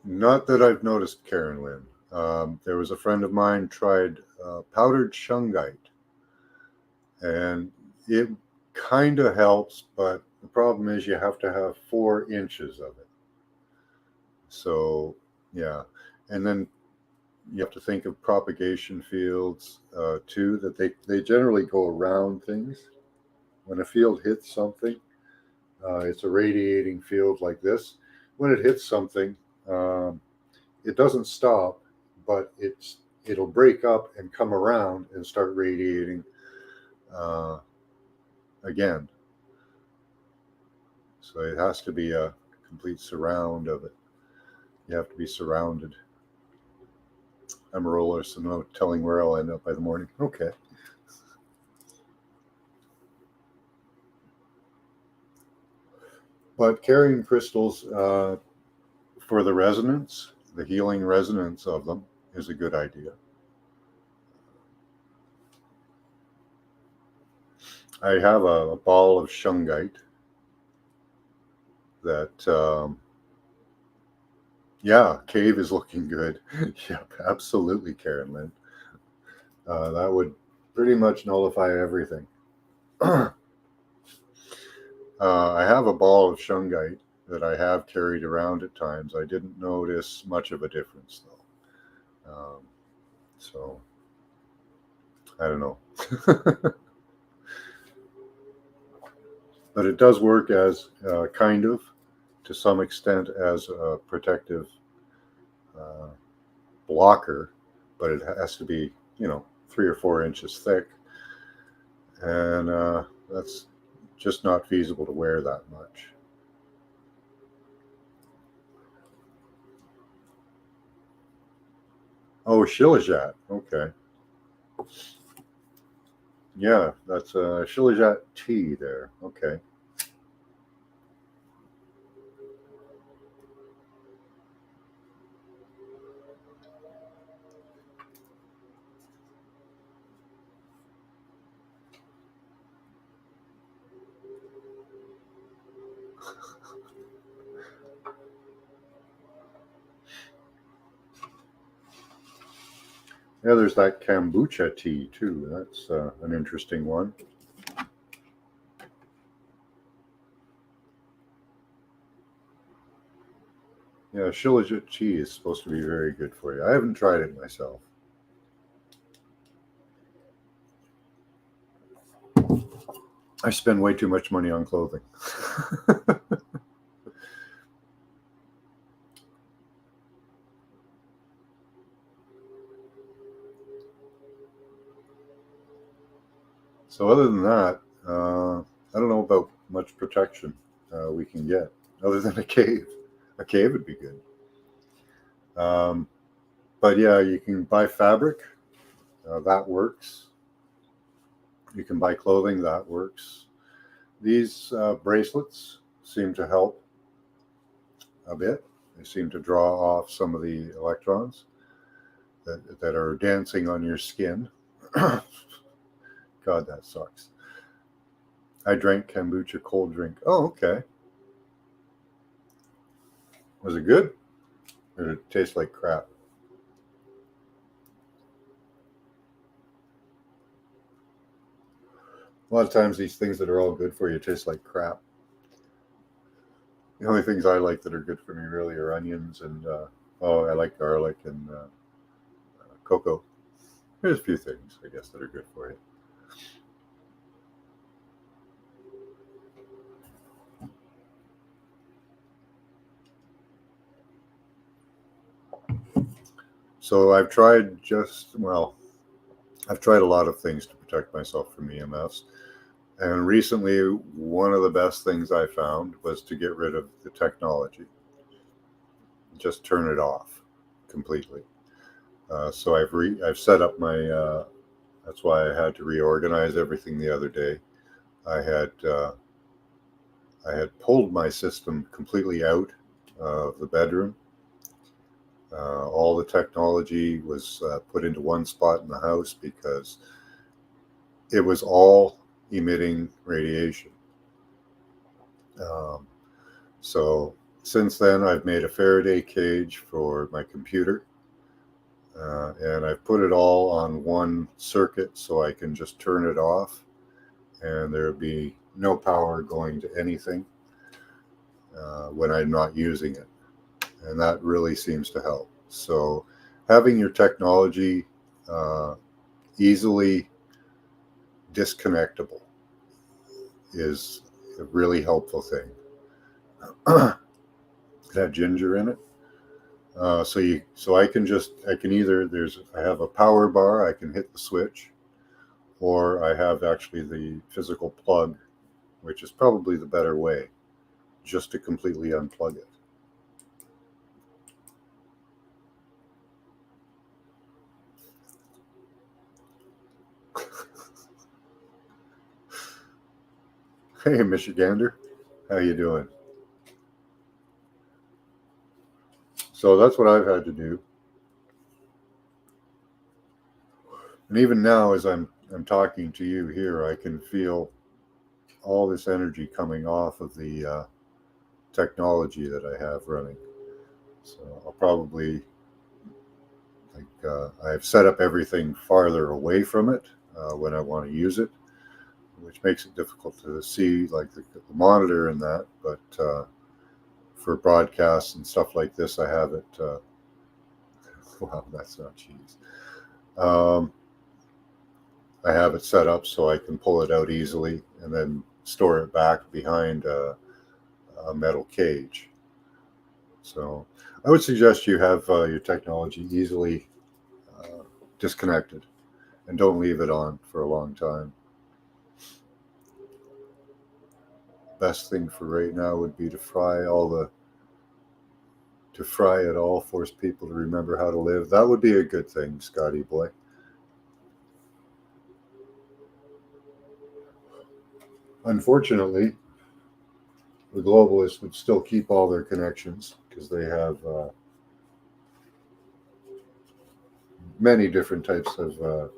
Not that I've noticed, Karen Lynn. There was a friend of mine tried powdered shungite, and it kind of helps, but the problem is you have to have 4 inches of it. So, yeah. And then you have to think of propagation fields too, that they generally go around things. When a field hits something, it's a radiating field like this. When it hits something, it doesn't stop, but it'll break up and come around and start radiating again. So it has to be a complete surround of it. You have to be surrounded. I'm a roller, so no telling where I'll end up by the morning. Okay. But carrying crystals for the resonance, the healing resonance of them, is a good idea. I have a ball of shungite that, yeah, cave is looking good. Yep, absolutely, Karen Lynn. That would pretty much nullify everything. I have a ball of shungite that I have carried around at times. I didn't notice much of a difference, though. So, I don't know. But it does work as kind of, to some extent, as a protective blocker, but it has to be, 3 or 4 inches thick. And that's just not feasible to wear that much. Oh, Shilajit. Okay. Yeah, that's a Shilajit tea there. Okay. Yeah, there's that kombucha tea too. That's an interesting one. Yeah, Shilajit tea is supposed to be very good for you. I haven't tried it myself. I spend way too much money on clothing. So other than that, I don't know about much protection we can get other than a cave. A cave would be good. But yeah, you can buy fabric. That works. You can buy clothing. That works. These bracelets seem to help a bit. They seem to draw off some of the electrons that are dancing on your skin. God, that sucks. I drank kombucha cold drink. Oh, okay. Was it good? Or did it taste like crap? A lot of times these things that are all good for you taste like crap. The only things I like that are good for me really are onions and, I like garlic and cocoa. There's a few things, I guess, that are good for you. So I've tried a lot of things to protect myself from EMFs. And recently, one of the best things I found was to get rid of the technology. Just turn it off completely. So I've set up my. That's why I had to reorganize everything the other day. I had pulled my system completely out of the bedroom. All the technology was put into one spot in the house because it was all emitting radiation. So since then, I've made a Faraday cage for my computer, and I've put it all on one circuit so I can just turn it off, and there'll be no power going to anything when I'm not using it. And that really seems to help. So having your technology easily disconnectable is a really helpful thing. It had ginger in it. So I can either I have a power bar, I can hit the switch, or I have actually the physical plug, which is probably the better way, just to completely unplug it. Hey, Michigander, how you doing? So that's what I've had to do. And even now, as I'm talking to you here, I can feel all this energy coming off of the technology that I have running. So I'll probably I've set up everything farther away from it when I want to use it, which makes it difficult to see like the monitor and that. But for broadcasts and stuff like this, I have it. Wow, that's not cheese. I have it set up so I can pull it out easily and then store it back behind a metal cage. So I would suggest you have your technology easily disconnected and don't leave it on for a long time. Best thing for right now would be to fry it all, force people to remember how to live. That would be a good thing, Scotty boy. Unfortunately, the globalists would still keep all their connections because they have many different types of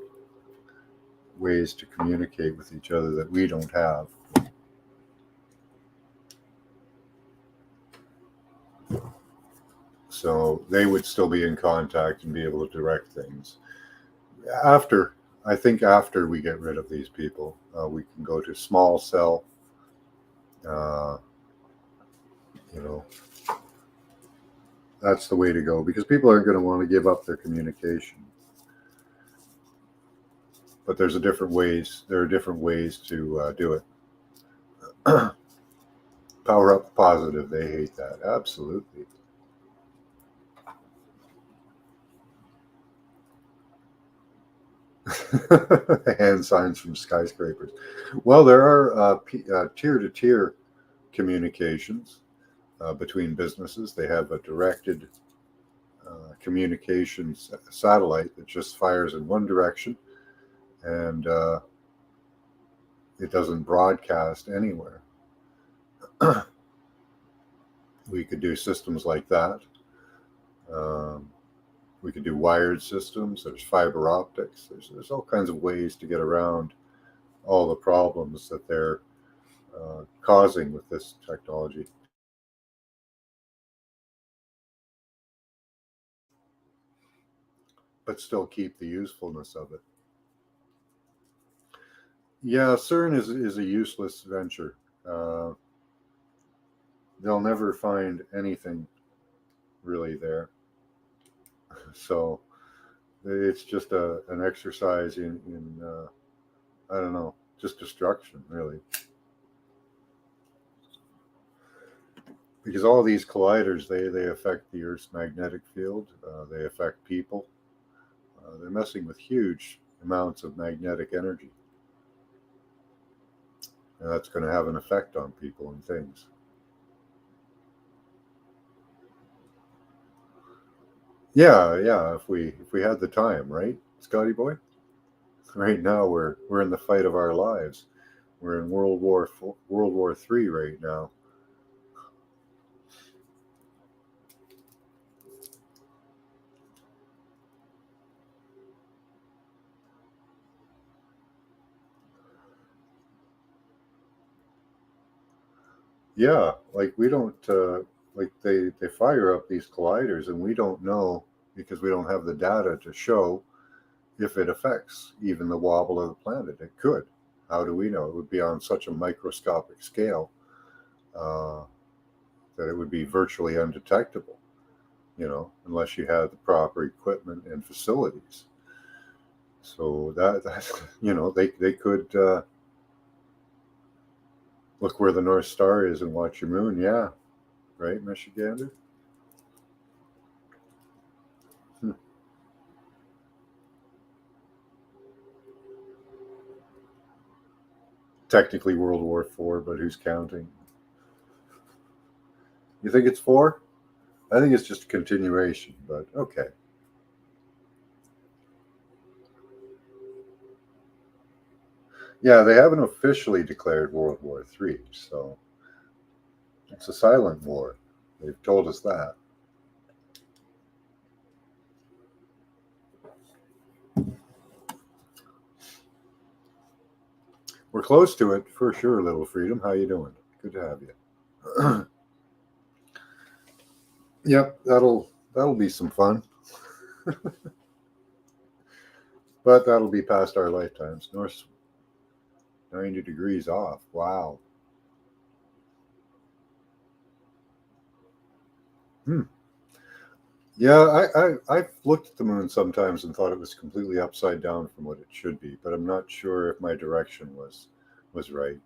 ways to communicate with each other that we don't have. So they would still be in contact and be able to direct things. I think after we get rid of these people, we can go to small cell. Uh, you know, that's the way to go because people aren't going to want to give up their communication. But there are different ways to do it. Power up positive. They hate that. Absolutely. Hand signs from skyscrapers. Well, there are tier-to-tier communications between businesses. They have a directed communications satellite that just fires in one direction, and it doesn't broadcast anywhere. We could do systems like that. Um, we could do wired systems. There's fiber optics. There's all kinds of ways to get around all the problems that they're causing with this technology. But still keep the usefulness of it. Yeah, CERN is a useless venture. Uh, they'll never find anything really there. So it's just an exercise in I don't know, just destruction, really. Because all these colliders, they affect the Earth's magnetic field. They affect people. They're messing with huge amounts of magnetic energy. And that's going to have an effect on people and things. Yeah. If we had the time, right, Scotty boy? Right now we're in the fight of our lives. We're in World War III right now. Yeah, like we don't like they fire up these colliders, and we don't know because we don't have the data to show if it affects even the wobble of the planet. It could. How do we know? It would be on such a microscopic scale uh, that it would be virtually undetectable. Unless you had the proper equipment and facilities. So that they could look where the North Star is and watch your moon. Yeah, right, Michigander. Hmm. Technically World War IV, but who's counting? You think it's four? I think it's just a continuation, but okay. Yeah, they haven't officially declared World War III, so it's a silent war. They've told us that. We're close to it for sure, Little Freedom. How you doing? Good to have you. Yep, that'll be some fun, but that'll be past our lifetimes. North 90 degrees off. Wow. Hmm. Yeah, I've looked at the moon sometimes and thought it was completely upside down from what it should be, but I'm not sure if my direction was right.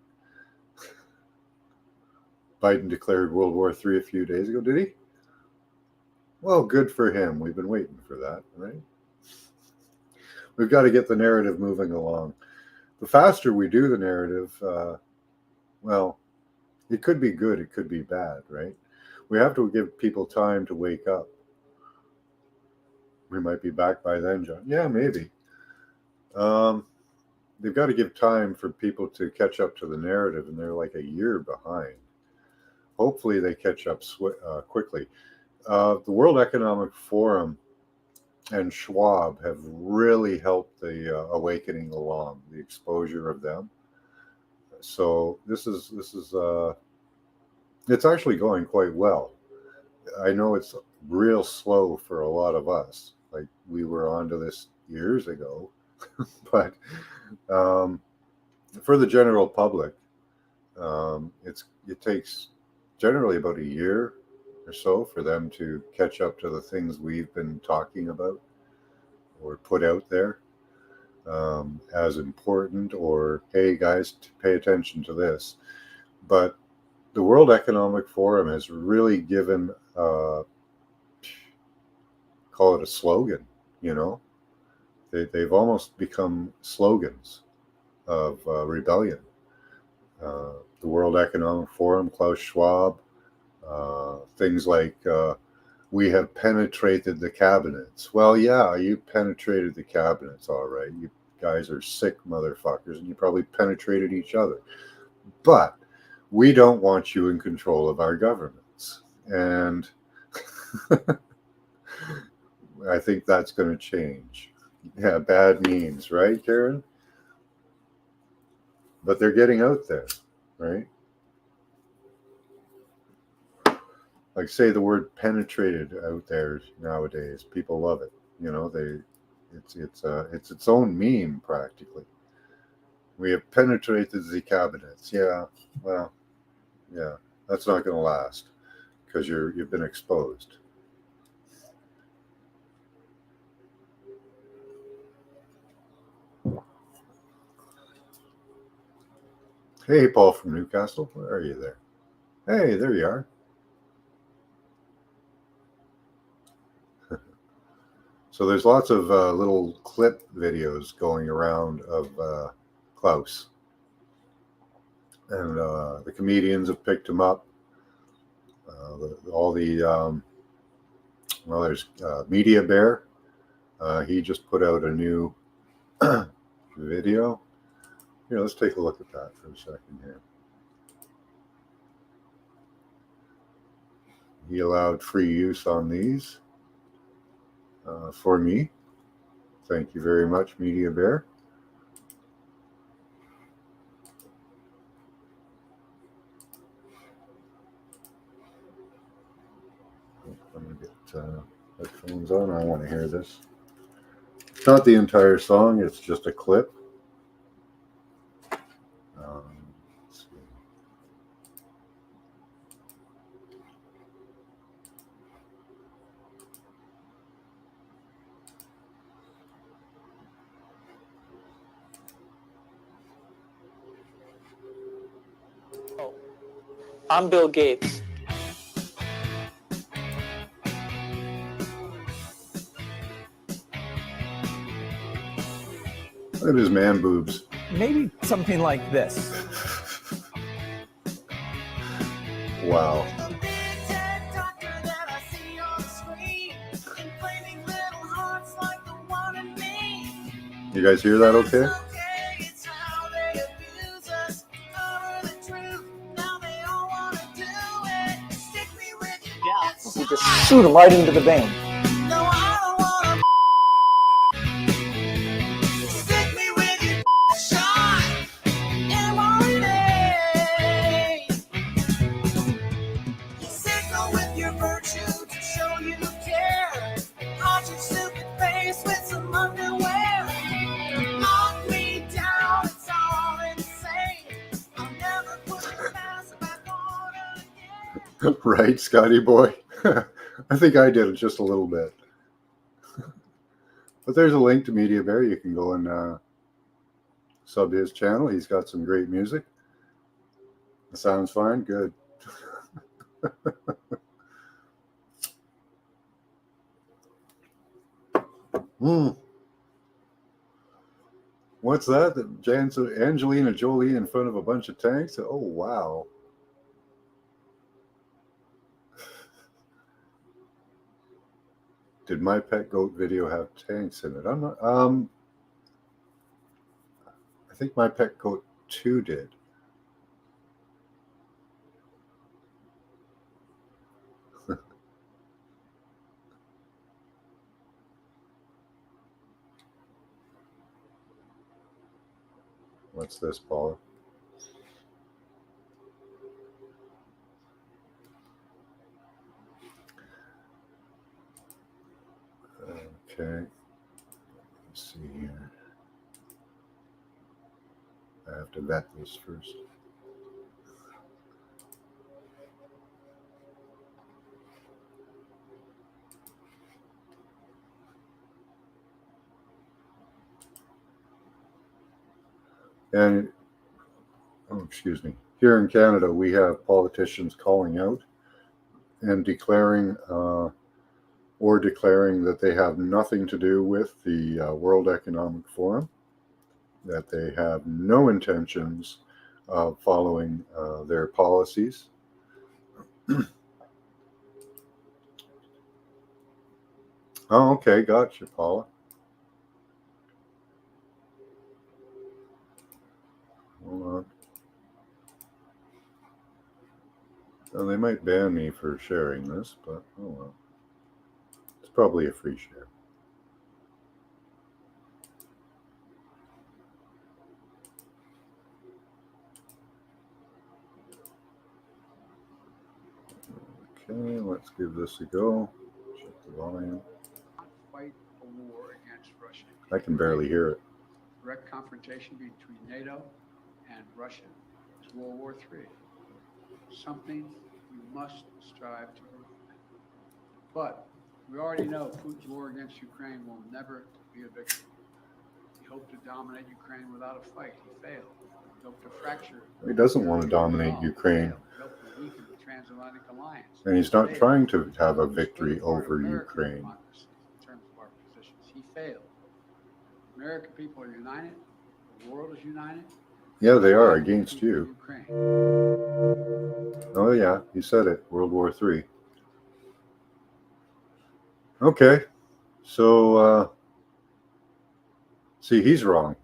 Biden declared World War III a few days ago, did he? Well, good for him. We've been waiting for that, right? We've got to get the narrative moving along. The faster we do the narrative, well, it could be good, it could be bad, right? We have to give people time to wake up. We might be back by then, John. Yeah, maybe. Um, they've got to give time for people to catch up to the narrative, and they're like a year behind. Hopefully, they catch up quickly. The World Economic Forum and Schwab have really helped the awakening along, the exposure of them. So this is it's actually going quite well. I know it's real slow for a lot of us. Like we were onto this years ago, but um, for the general public, it takes generally about a year or so for them to catch up to the things we've been talking about or put out there as important, or hey guys, pay attention to this. But the World Economic Forum has really given, call it a slogan, you know, they've almost become slogans of rebellion. The World Economic Forum, Klaus Schwab, things like we have penetrated the cabinets. Well, yeah, you penetrated the cabinets, all right. You guys are sick motherfuckers, and you probably penetrated each other. But we don't want you in control of our governments. And I think that's going to change. Yeah, bad memes, right, Karen? But they're getting out there, right? Like, say the word penetrated out there nowadays. People love it. You know, it's its own meme practically. We have penetrated the cabinets. Yeah, well, yeah, that's not going to last because you've been exposed. Hey, Paul from Newcastle, where are you there? Hey, there you are. So there's lots of little clip videos going around of Klaus, and the comedians have picked him up. All the well, there's Media Bear. He just put out a new video. Here, let's take a look at that for a second here. He allowed free use on these for me. Thank you very much, Media Bear. I'm going to get headphones on. I want to hear this. It's not the entire song, it's just a clip. Let's see. I'm Bill Gates. Look at his man boobs. Maybe something like this. Wow. You guys hear that okay? You just shoot him right into the vein. Right, Scotty boy? I think I did it just a little bit. But there's a link to Media Bear. You can go and sub his channel. He's got some great music. It sounds fine. Good. What's that? Angelina Jolie in front of a bunch of tanks? Oh, wow. Did My Pet Goat video have tanks in it? I'm not. I think My Pet Goat 2 did. What's this, Paula? Okay. Let's see here. I have to vet this first. And, oh, excuse me. Here in Canada, we have politicians calling out and declaring that they have nothing to do with the World Economic Forum, that they have no intentions of following their policies. Oh, okay, gotcha, Paula. Hold on. Well, they might ban me for sharing this, but oh well. It's probably a free share. Okay, let's give this a go. Check the volume. Fight a war against Russia. I can barely hear it. Direct confrontation between NATO and Russia is World War III. Something we must strive to prevent. But we already know Putin's war against Ukraine will never be a victory. He hoped to dominate Ukraine without a fight. He failed. He hoped to fracture. He doesn't want to dominate He Ukraine. failed. He hoped to weaken the transatlantic alliance. And he's not He failed. trying to have a He victory split apart over American Ukraine. democracy in terms of our positions. He failed. American people are united. The world is united. Yeah, they are against you. Ukraine. Oh yeah, he said it. World War III. Okay, so see, he's wrong.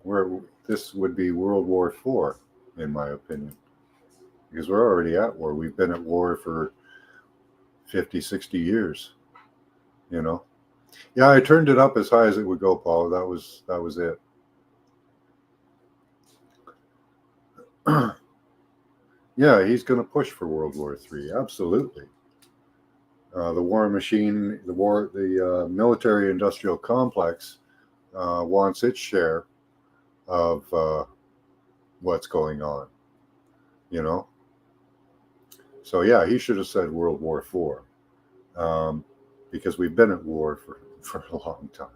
This would be World War IV, in my opinion, because we're already at war. We've been at war for 50, 60 years. You know. Yeah, I turned it up as high as it would go, Paul. That was it. Yeah, he's going to push for World War III. Absolutely. The war machine, the military-industrial complex wants its share of what's going on. You know. So yeah, he should have said World War IV, because we've been at war for a long time.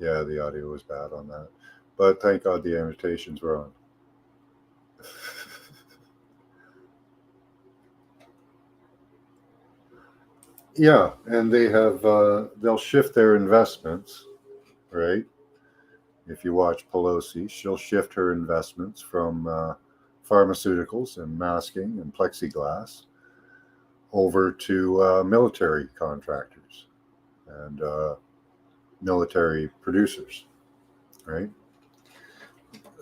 Yeah, the audio was bad on that. But thank God the annotations were on. Yeah, and they'll shift their investments, right? If you watch Pelosi, she'll shift her investments from pharmaceuticals and masking and plexiglass over to military contractors and military producers, right?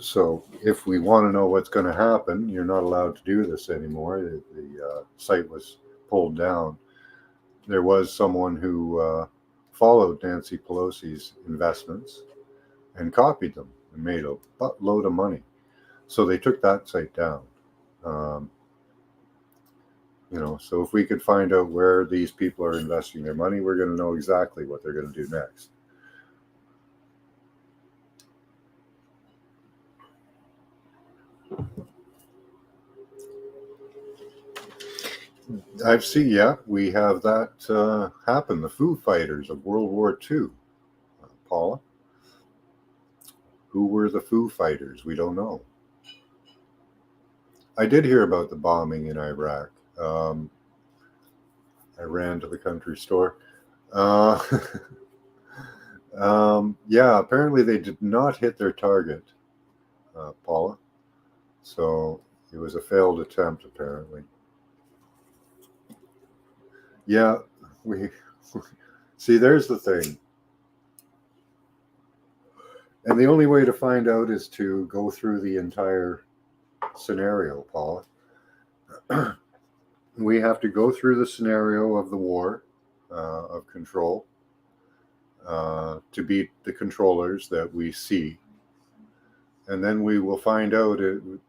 So if we want to know what's going to happen, you're not allowed to do this anymore. The site was pulled down. There was someone who followed Nancy Pelosi's investments and copied them and made a buttload of money. So they took that site down. You know, so if we could find out where these people are investing their money, we're going to know exactly what they're going to do next. We have that happen. The Foo Fighters of World War II. Paula, who were the Foo Fighters? We don't know. I did hear about the bombing in Iraq. I ran to the country store. Yeah, apparently they did not hit their target, Paula. So it was a failed attempt, apparently. Yeah, we see, there's the thing. And the only way to find out is to go through the entire scenario, Paula. We have to go through the scenario of the war, of control, to beat the controllers that we see. And then we will find out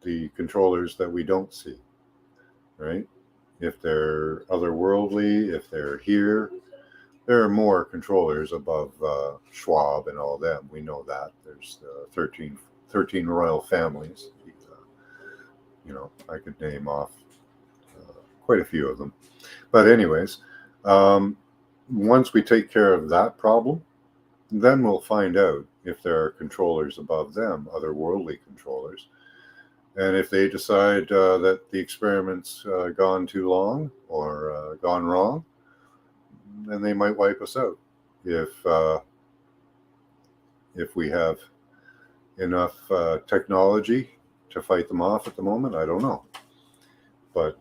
the controllers that we don't see, right? If they're otherworldly, if they're here. There are more controllers above Schwab and all them. We know that. There's 13 royal families. You know, I could name off quite a few of them. But anyways, once we take care of that problem, then we'll find out if there are controllers above them, otherworldly controllers. And if they decide that the experiment's gone too long or gone wrong, then they might wipe us out. If we have enough technology to fight them off at the moment, I don't know. But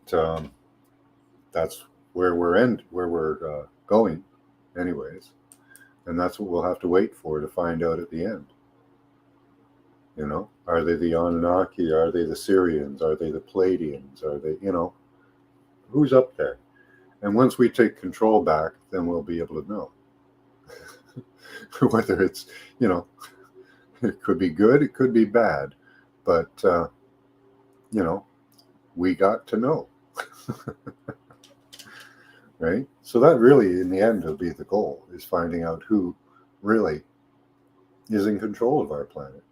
that's where we're going, anyways, and that's what we'll have to wait for to find out at the end. You know, are they the Anunnaki? Are they the Syrians? Are they the Pleiadians? Are they, who's up there? And once we take control back, then we'll be able to know whether it's, it could be good, it could be bad, but we got to know. Right? So that really, in the end, will be the goal, is finding out who really is in control of our planet.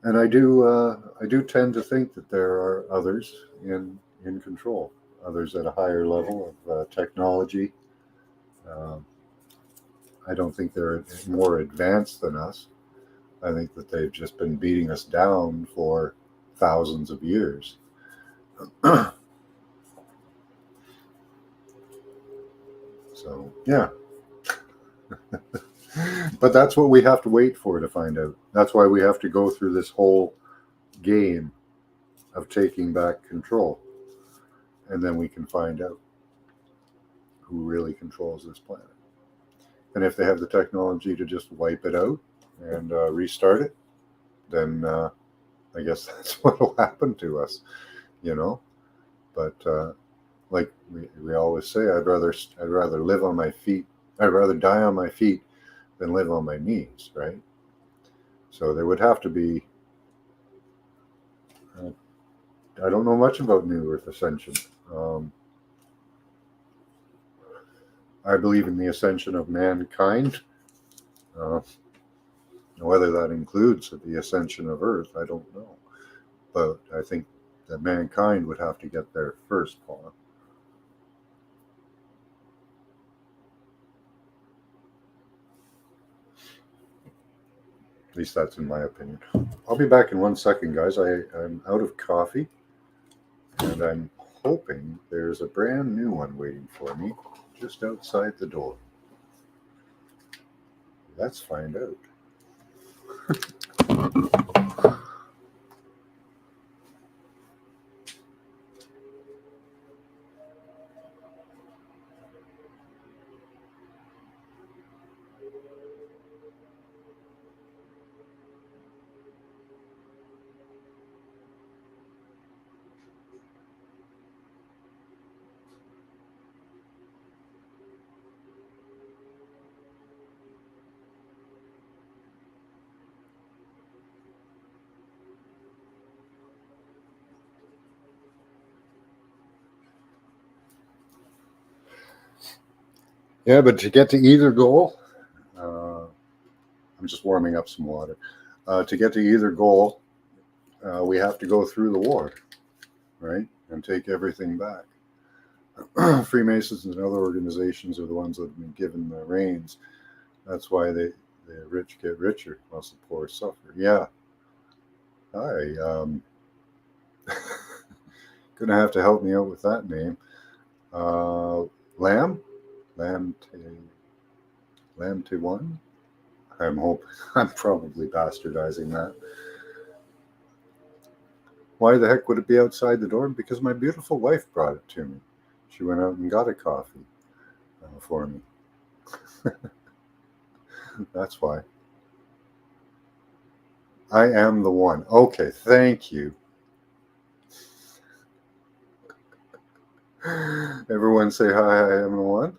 And I do tend to think that there are others in control, others at a higher level of technology. I don't think they're more advanced than us. I think that they've just been beating us down for thousands of years. So, yeah. But that's what we have to wait for to find out. That's why we have to go through this whole game of taking back control. And then we can find out who really controls this planet. And if they have the technology to just wipe it out and restart it, then I guess that's what will happen to us, But like we always say, I'd rather live on my feet. I'd rather die on my feet than live on my knees, right? So there would have to be. I don't know much about New Earth Ascension. I believe in the ascension of mankind. Whether that includes the ascension of Earth, I don't know. But I think that mankind would have to get there first, Paula. At least that's in my opinion. I'll be back in 1 second, guys. I'm out of coffee, and I'm hoping there's a brand new one waiting for me just outside the door. Let's find out. Yeah, but to get to either goal, I'm just warming up some water. To get to either goal, we have to go through the war, right? And take everything back. Freemasons and other organizations are the ones that have been given the reins. That's why the rich get richer, whilst the poor suffer. Yeah. Hi. Gonna have to help me out with that name. Lamb to one. I'm probably bastardizing that. Why the heck would it be outside the door? Because my beautiful wife brought it to me. She went out and got a coffee for me. That's why. I am the one. Okay, thank you. Everyone say hi, I am the one.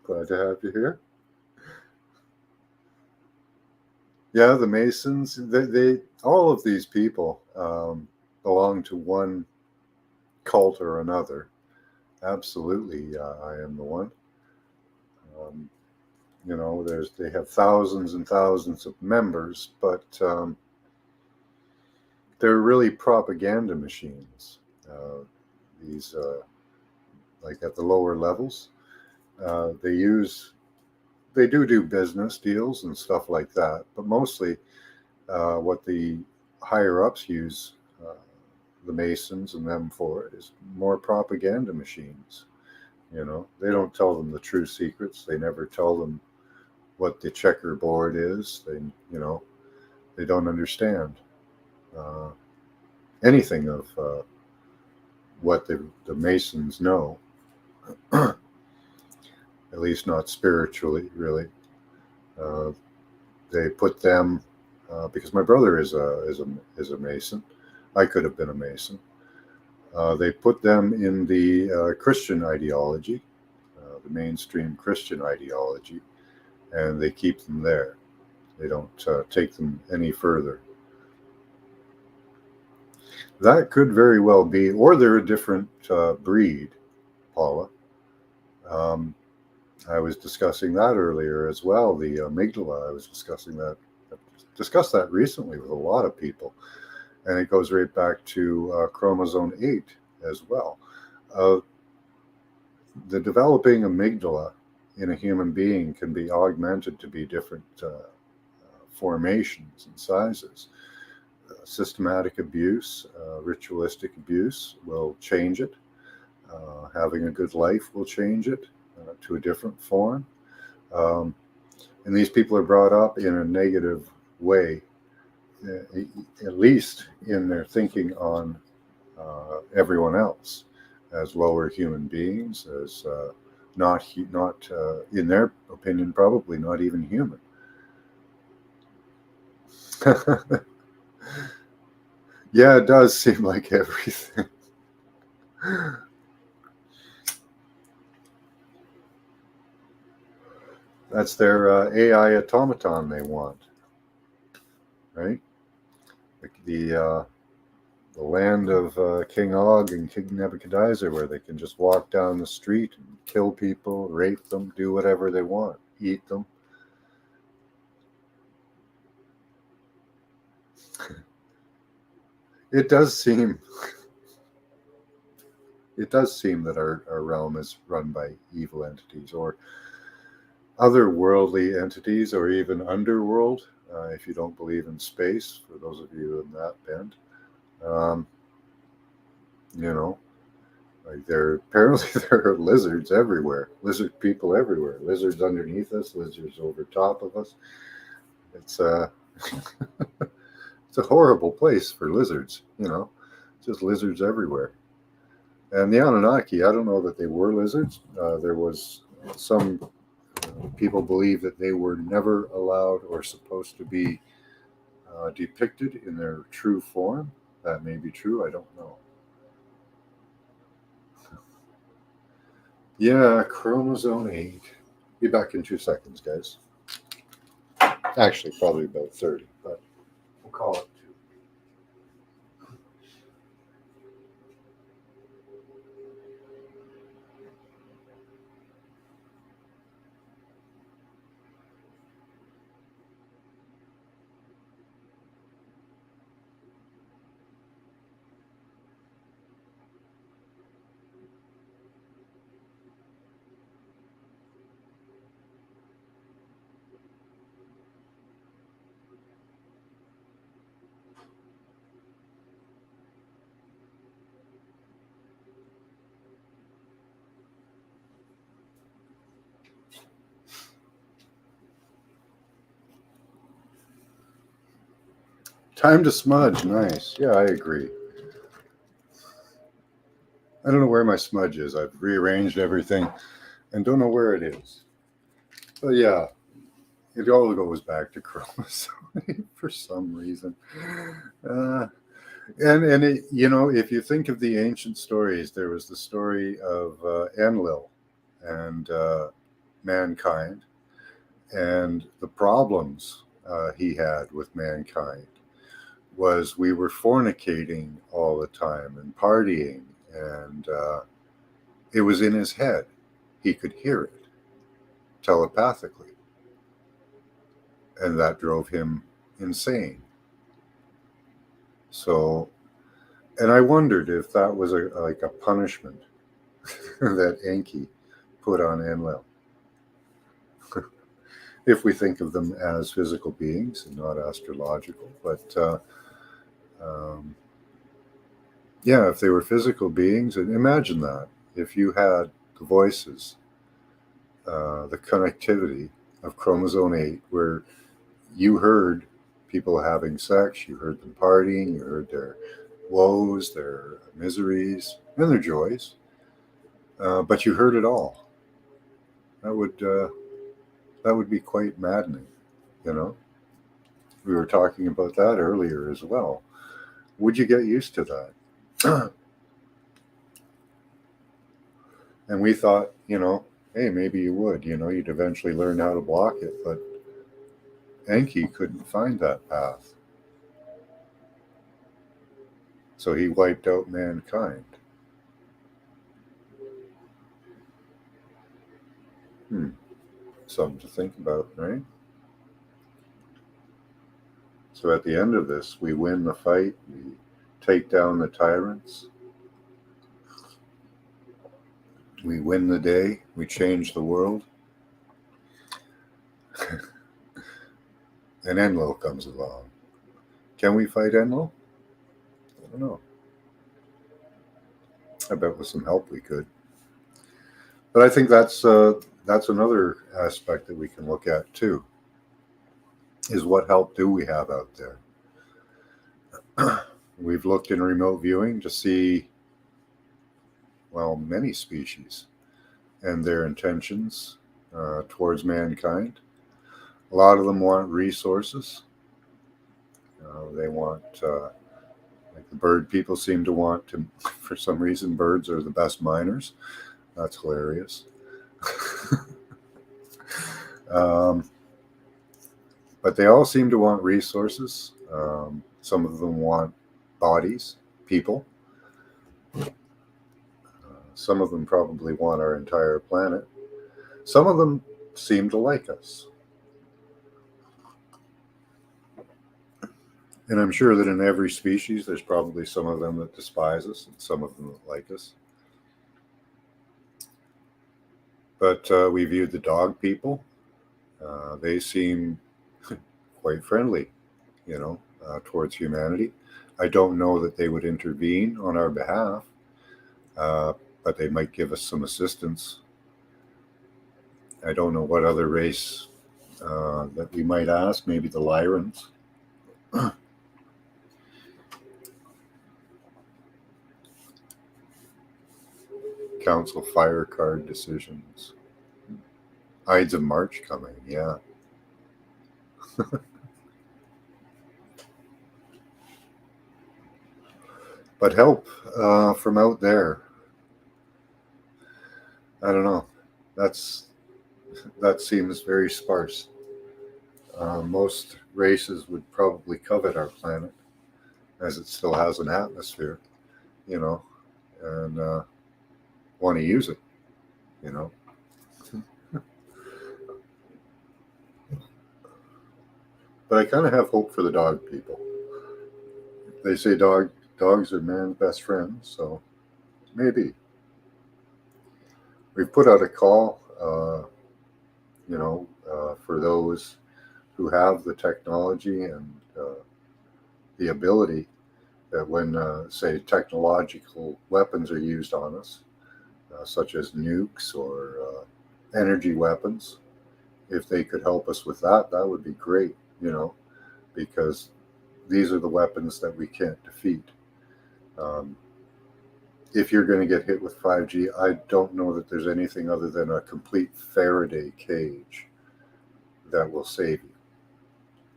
Glad to have you here. Yeah, the Masons, they all of these people belong to one cult or another. Absolutely, I am the one. They have thousands and thousands of members, but they're really propaganda machines. These, like at the lower levels, they do business deals and stuff like that, but mostly what the higher ups use the Masons and them for is more propaganda machines. They don't tell them the true secrets. They never tell them what the checkerboard is. They don't understand. uh, anything of what the Masons know, at least not spiritually, really. They put them because my brother is a Mason. I could have been a Mason. They put them in the Christian ideology, the mainstream Christian ideology, and they keep them there. They don't take them any further. That could very well be, or they're a different breed, Paula. I was discussing that earlier as well. The amygdala, I was discussing that. Discussed that recently with a lot of people, and it goes right back to chromosome 8 as well. The developing amygdala in a human being can be augmented to be different formations and sizes. Systematic abuse, ritualistic abuse will change it. Having a good life will change it to a different form. And these people are brought up in a negative way, at least in their thinking on everyone else as lower human beings, as not in their opinion, probably not even human. Yeah, it does seem like everything. That's their AI automaton they want, right? The land of King Og and King Nebuchadnezzar, where they can just walk down the street and kill people, rape them, do whatever they want, eat them. It does seem that our realm is run by evil entities or otherworldly entities, or even underworld, if you don't believe in space, for those of you in that bent. Like there are lizards everywhere, lizard people everywhere, lizards underneath us, lizards over top of us. It's it's a horrible place for lizards, just lizards everywhere. And the Anunnaki, I don't know that they were lizards. There was some people believe that they were never allowed or supposed to be depicted in their true form. That may be true. I don't know. Yeah, chromosome 8. Be back in 2 seconds, guys. Actually, probably about 30, but we'll call it 2. Time to smudge. Nice. Yeah, I agree. I don't know where my smudge is. I've rearranged everything and don't know where it is. But yeah, it all goes back to chromosome for some reason. And it, if you think of the ancient stories, there was the story of Enlil and mankind and the problems he had with mankind. Was we were fornicating all the time and partying, and it was in his head. He could hear it telepathically, and that drove him insane. So, and I wondered if that was like a punishment that Enki put on Enlil. If we think of them as physical beings and not astrological, but yeah, if they were physical beings, and imagine that if you had the voices, the connectivity of chromosome 8, where you heard people having sex, you heard them partying, you heard their woes, their miseries, and their joys. But you heard it all. That would be quite maddening, you know. We were talking about that earlier as well. Would you get used to that? And we thought, hey, maybe you would. You'd eventually learn how to block it. But Enki couldn't find that path. So he wiped out mankind. Something to think about, right? So at the end of this, we win the fight. We take down the tyrants. We win the day. We change the world. And Enlil comes along. Can we fight Enlil? I don't know. I bet with some help we could. But I think that's another aspect that we can look at too. Is what help do we have out there? We've looked in remote viewing to see, well, many species and their intentions towards mankind. A lot of them want resources. They want, like the bird people seem to want to, for some reason, birds are the best miners. That's hilarious. But they all seem to want resources. Some of them want bodies, people. Some of them probably want our entire planet. Some of them seem to like us. And I'm sure that in every species, there's probably some of them that despise us and some of them that like us. But we viewed the dog people. They seem quite friendly, towards humanity. I don't know that they would intervene on our behalf, but they might give us some assistance. I don't know what other race that we might ask, maybe the Lyrans. Council fire card decisions. Ides of March coming, yeah. But help from out there. I don't know. That seems very sparse. Most races would probably covet our planet, as it still has an atmosphere, and want to use it, But I kind of have hope for the dog people. They say dogs are man's best friends, so maybe. We've put out a call, for those who have the technology and the ability that when, say, technological weapons are used on us, such as nukes or energy weapons, if they could help us with that, that would be great, because these are the weapons that we can't defeat. If you're going to get hit with 5G, I don't know that there's anything other than a complete Faraday cage that will save you.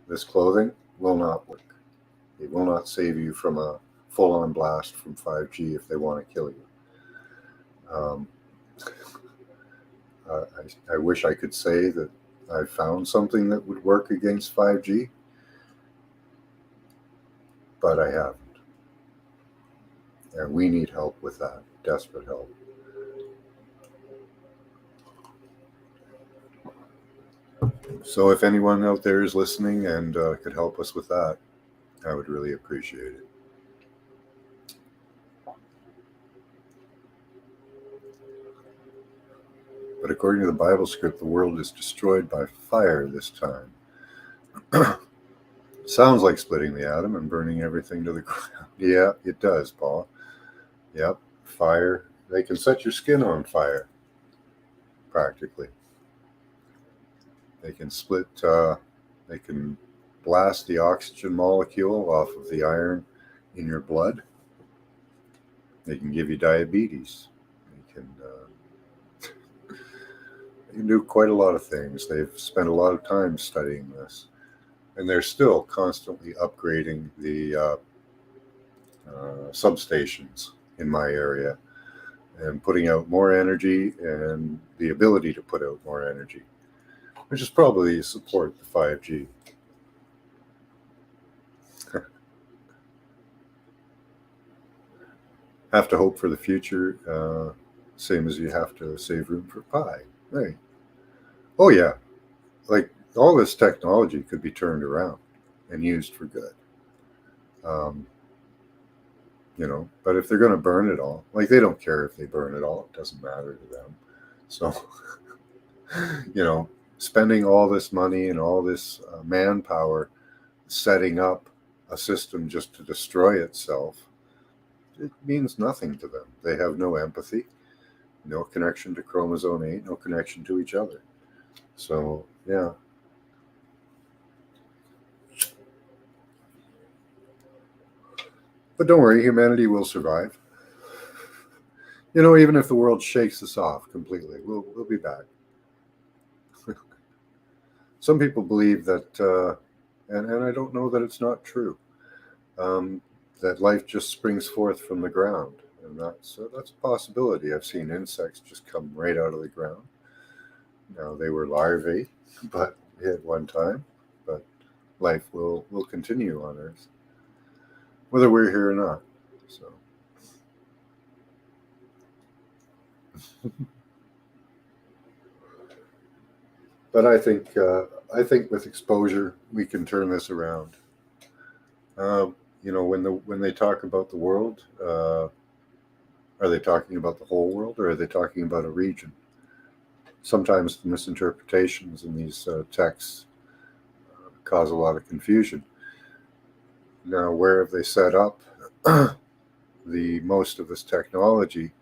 This clothing will not work. It will not save you from a full-on blast from 5G if they want to kill you. I wish I could say that I found something that would work against 5G, but I haven't. And we need help with that, desperate help. So if anyone out there is listening and could help us with that, I would really appreciate it. But according to the Bible script, the world is destroyed by fire this time. Sounds like splitting the atom and burning everything to the ground. Yeah, it does, Paul. Yep, fire. They can set your skin on fire, practically. They can split, they can blast the oxygen molecule off of the iron in your blood. They can give you diabetes. They can do quite a lot of things. They've spent a lot of time studying this, and they're still constantly upgrading the substations in my area and putting out more energy and the ability to put out more energy, which is probably support the 5G. Have to hope for the future, same as you have to save room for pi. Right. Oh yeah, like all this technology could be turned around and used for good. But if they're going to burn it all, like they don't care if they burn it all, it doesn't matter to them. So, spending all this money and all this manpower setting up a system just to destroy itself, it means nothing to them. They have no empathy, no connection to chromosome 8, no connection to each other. So, yeah. But don't worry, humanity will survive. Even if the world shakes us off completely, we'll be back. Some people believe that, and I don't know that it's not true, that life just springs forth from the ground. And that's a possibility. I've seen insects just come right out of the ground. Now, they were larvae, but at one time, but life will continue on Earth, whether we're here or not. So, but I think with exposure we can turn this around. When they talk about the world, are they talking about the whole world, or are they talking about a region? Sometimes the misinterpretations in these texts cause a lot of confusion. Now, where have they set up the most of this technology?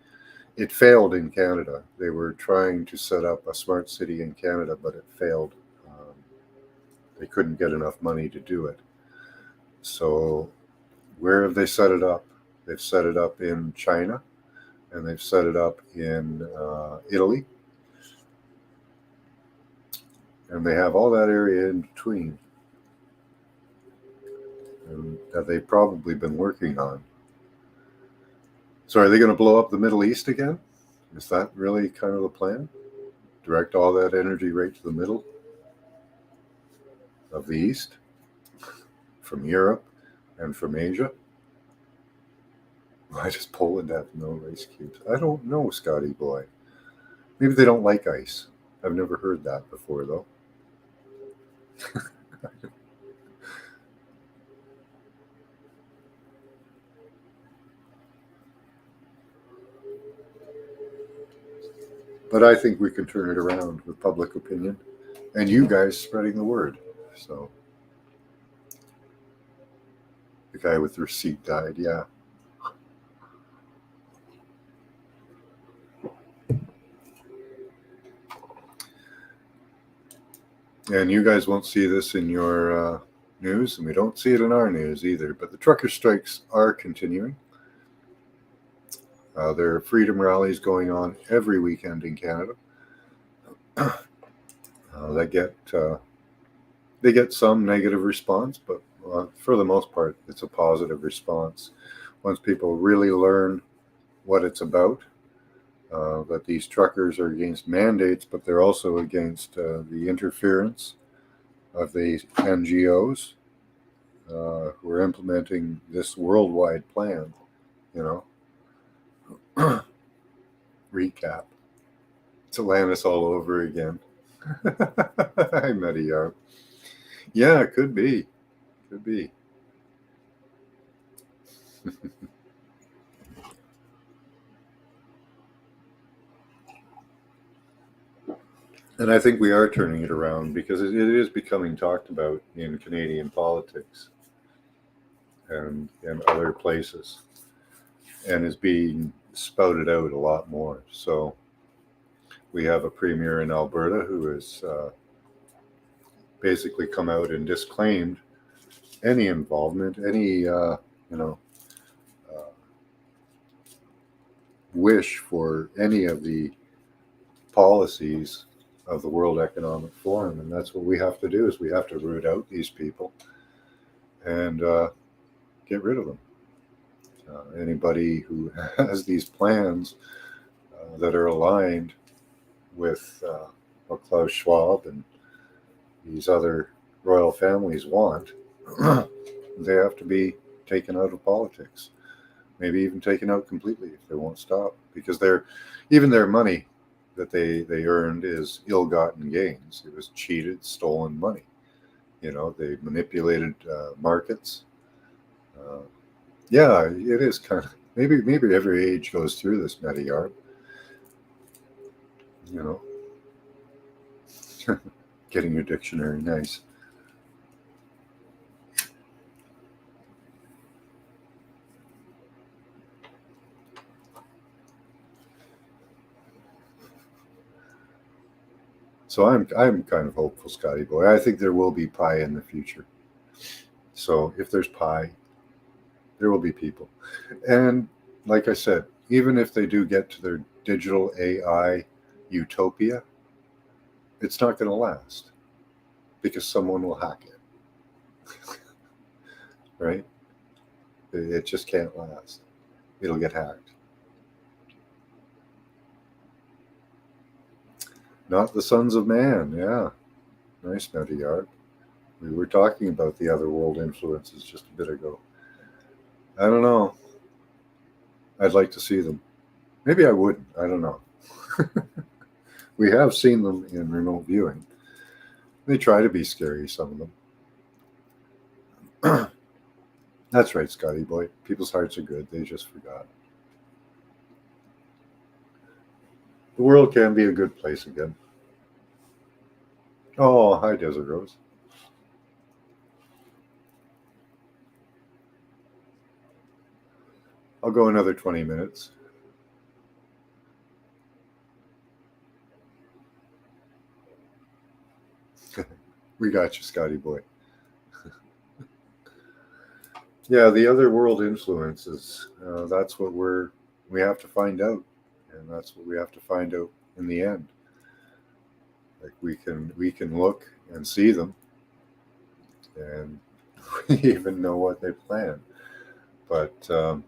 It failed in Canada. They were trying to set up a smart city in Canada, but it failed. They couldn't get enough money to do it. So where have they set it up? They've set it up in China, and they've set it up in Italy. And they have all that area in between, and that they've probably been working on. So are they going to blow up the Middle East again? Is that really kind of the plan? Direct all that energy right to the middle of the East, from Europe and from Asia? Why does Poland have no ice cubes? I don't know, Scotty boy. Maybe they don't like ice. I've never heard that before, though. But I think we can turn it around with public opinion and you guys spreading the word. So the guy with the receipt died, yeah. And you guys won't see this in your news, and we don't see it in our news either. But the trucker strikes are continuing. There are freedom rallies going on every weekend in Canada. They get some negative response, but for the most part, it's a positive response. Once people really learn what it's about, that these truckers are against mandates, but they're also against the interference of the NGOs who are implementing this worldwide plan, Recap. It's Atlantis all over again. Hi, Mediyar. Yeah, it could be. Could be. And I think we are turning it around because it is becoming talked about in Canadian politics and in other places, and is being spouted out a lot more. So we have a premier in Alberta who has basically come out and disclaimed any involvement, any uh, wish for any of the policies of the World Economic Forum, and that's what we have to do. Is we have to root out these people and get rid of them. Anybody who has these plans that are aligned with what Klaus Schwab and these other royal families want, they have to be taken out of politics. Maybe even taken out completely if they won't stop, because even their money that they earned is ill-gotten gains. It was cheated, stolen money. They manipulated markets. Yeah, it is kind of maybe every age goes through this, Mediyar. Getting your dictionary, nice. So I'm kind of hopeful, Scotty boy. I think there will be pie in the future. So if there's pie, there will be people. And like I said, even if they do get to their digital AI utopia, it's not going to last because someone will hack it. Right? It just can't last. It'll get hacked. Not the sons of man. Yeah. Nice, Mediyard. We were talking about the other world influences just a bit ago. I don't know. I'd like to see them. Maybe I wouldn't. I don't know. We have seen them in remote viewing. They try to be scary, some of them. That's right, Scotty boy. People's hearts are good. They just forgot. The world can be a good place again. Oh, hi, Desert Rose. I'll go another 20 minutes. We got you, Scotty boy. Yeah, the other world influences. That's what we have to find out, and that's what we have to find out in the end. Like we can look and see them, and we even know what they plan. But to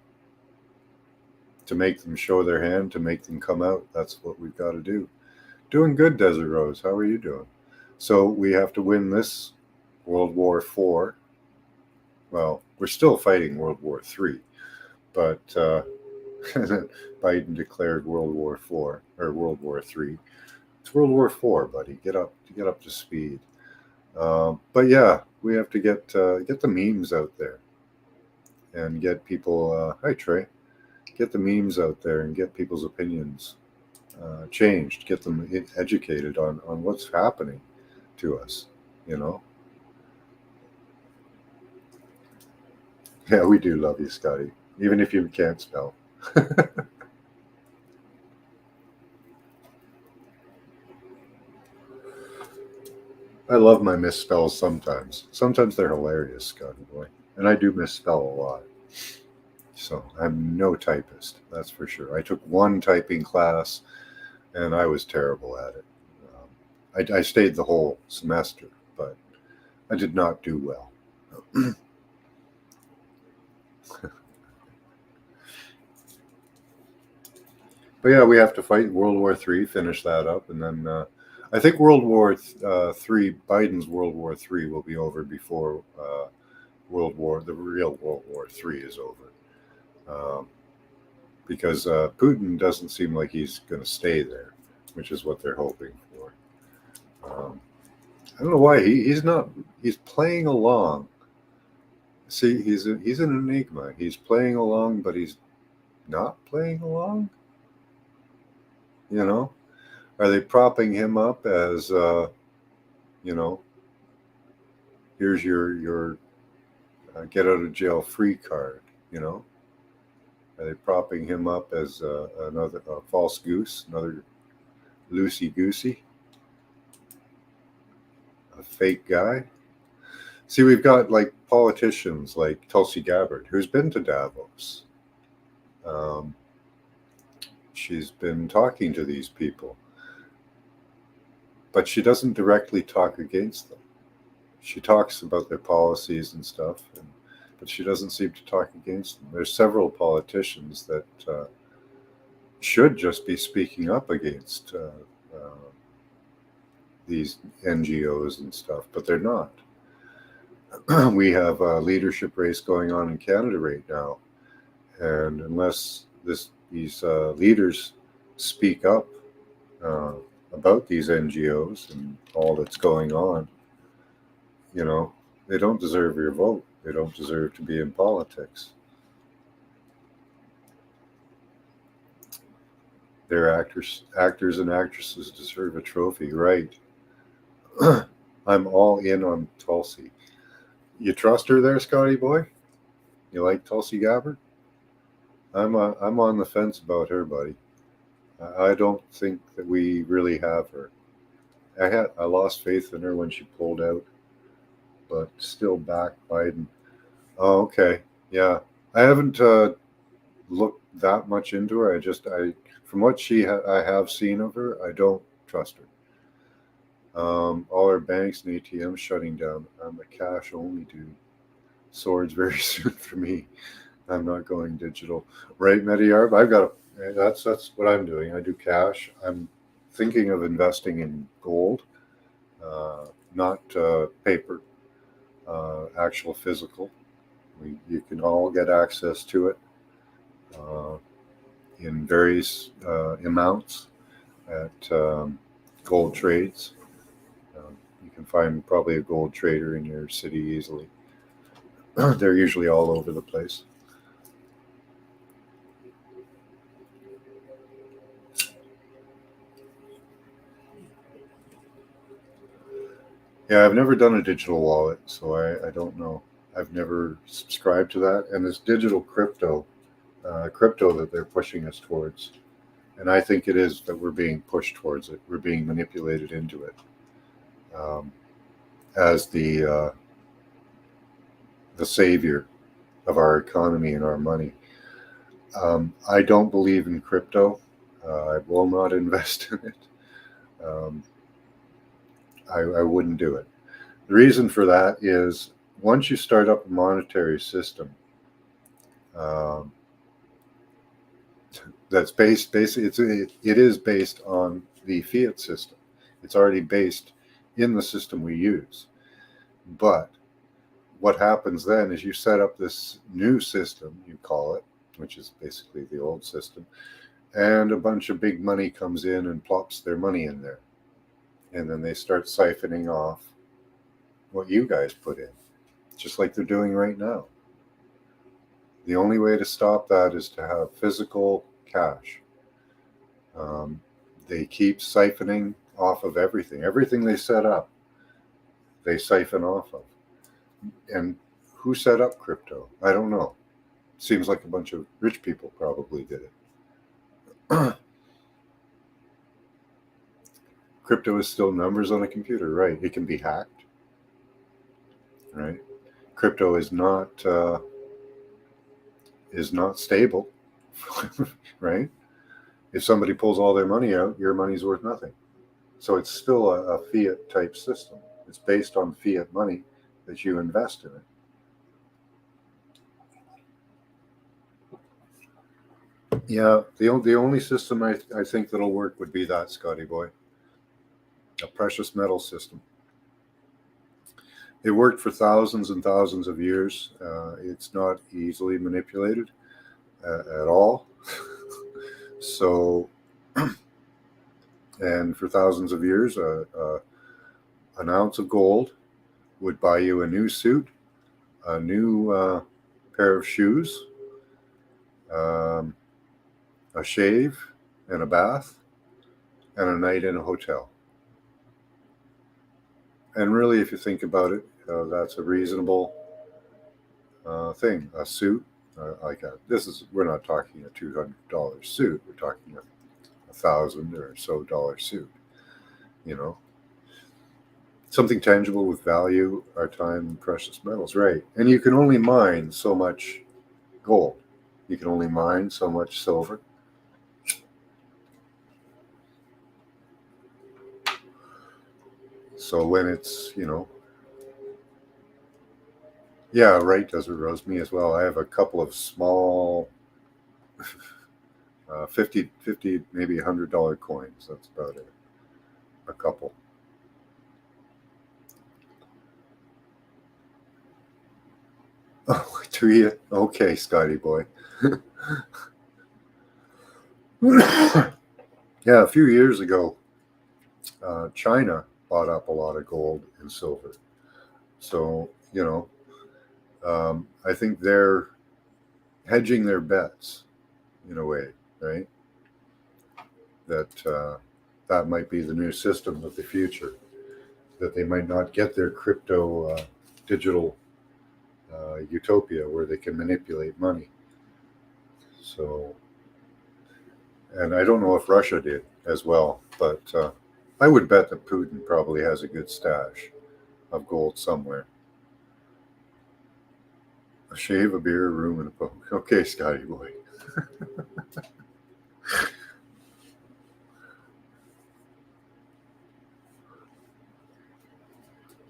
make them show their hand, to make them come out, that's what we've got to do. Doing good, Desert Rose. How are you doing? So we have to win this World War IV. Well, we're still fighting World War III, but Biden declared World War IV or World War III. It's World War IV, buddy. Get up to speed. But yeah, we have to get the memes out there and get people. Hi, Trey. Get the memes out there and get people's opinions changed. Get them educated on what's happening to us. Yeah, we do love you, Scotty, even if you can't spell. I love my misspells sometimes. Sometimes they're hilarious, Scotty boy. And I do misspell a lot. So I'm no typist, that's for sure. I took one typing class and I was terrible at it. I stayed the whole semester, but I did not do well. But yeah, we have to fight World War III, finish that up, and then I think World War III, Biden's World War III, will be over before the real World War III is over, because Putin doesn't seem like he's going to stay there, which is what they're hoping for. I don't know why he's not. He's playing along. See, he's an enigma. He's playing along, but he's not playing along. Are they propping him up as here's your get out of jail free card? Are they propping him up as another false goose, another loosey goosey, a fake guy? See, we've got like politicians like Tulsi Gabbard, who's been to Davos. Um, she's been talking to these people, but she doesn't directly talk against them. She talks about their policies and stuff, but she doesn't seem to talk against them. There's several politicians that should just be speaking up against these NGOs and stuff, but they're not. We have a leadership race going on in Canada right now, and unless these leaders speak up about these NGOs and all that's going on, they don't deserve your vote. They don't deserve to be in politics. Their actors and actresses deserve a trophy, right? I'm all in on Tulsi. You trust her there, Scotty boy? You like Tulsi Gabbard? I'm on the fence about her, buddy. I don't think that we really have her. I lost faith in her when she pulled out, but still back Biden. Oh, okay, yeah. I haven't looked that much into her. From what I have seen of her, I don't trust her. All our banks and ATMs shutting down. I'm a cash only dude. Swords very soon for me. I'm not going digital. Right, Mediarb? That's what I'm doing. I do cash. I'm thinking of investing in gold, not paper, actual physical. You can all get access to it in various amounts at gold trades. You can find probably a gold trader in your city easily. They're usually all over the place. Yeah, I've never done a digital wallet, so I don't know. I've never subscribed to that. And this digital crypto that they're pushing us towards, and I think it is that we're being pushed towards it. We're being manipulated into it as the savior of our economy and our money. I don't believe in crypto. I will not invest in it. I wouldn't do it. The reason for that is once you start up a monetary system that's it is based on the fiat system. It's already based in the system we use. But what happens then is you set up this new system, you call it, which is basically the old system, and a bunch of big money comes in and plops their money in there. And then they start siphoning off what you guys put in, just like they're doing right now. The only way to stop that is to have physical cash. They keep siphoning off of everything. Everything they set up, they siphon off of. And who set up crypto? I don't know. Seems like a bunch of rich people probably did it. Crypto is still numbers on a computer, right? It can be hacked, right? Crypto is not stable, right? If somebody pulls all their money out, your money's worth nothing. So it's still a fiat type system. It's based on fiat money that you invest in it. Yeah, the only system I think that'll work would be that, Scotty boy. A precious metal system. It worked for thousands and thousands of years. It's not easily manipulated at all. So, and for thousands of years, an ounce of gold would buy you a new suit, a new pair of shoes, a shave, and a bath, and a night in a hotel. And really, if you think about it, that's a reasonable thing. A suit, we're not talking a $200 suit. We're talking $1,000 or so dollar suit. You know, Something tangible with value, our time, and precious metals, right? And you can only mine so much gold. You can only mine so much silver. So when it's, yeah, right, Desert Rose, me as well. I have a couple of small 50, maybe $100 coins. That's about it. A couple. Oh, do you? Okay, Scotty boy. Yeah, a few years ago, China bought up a lot of gold and silver. So, I think they're hedging their bets in a way, right? That might be the new system of the future. That they might not get their crypto digital utopia where they can manipulate money. So, and I don't know if Russia did as well, but I would bet that Putin probably has a good stash of gold somewhere. A shave, a beer, a room, and a poke. Okay, Scotty boy.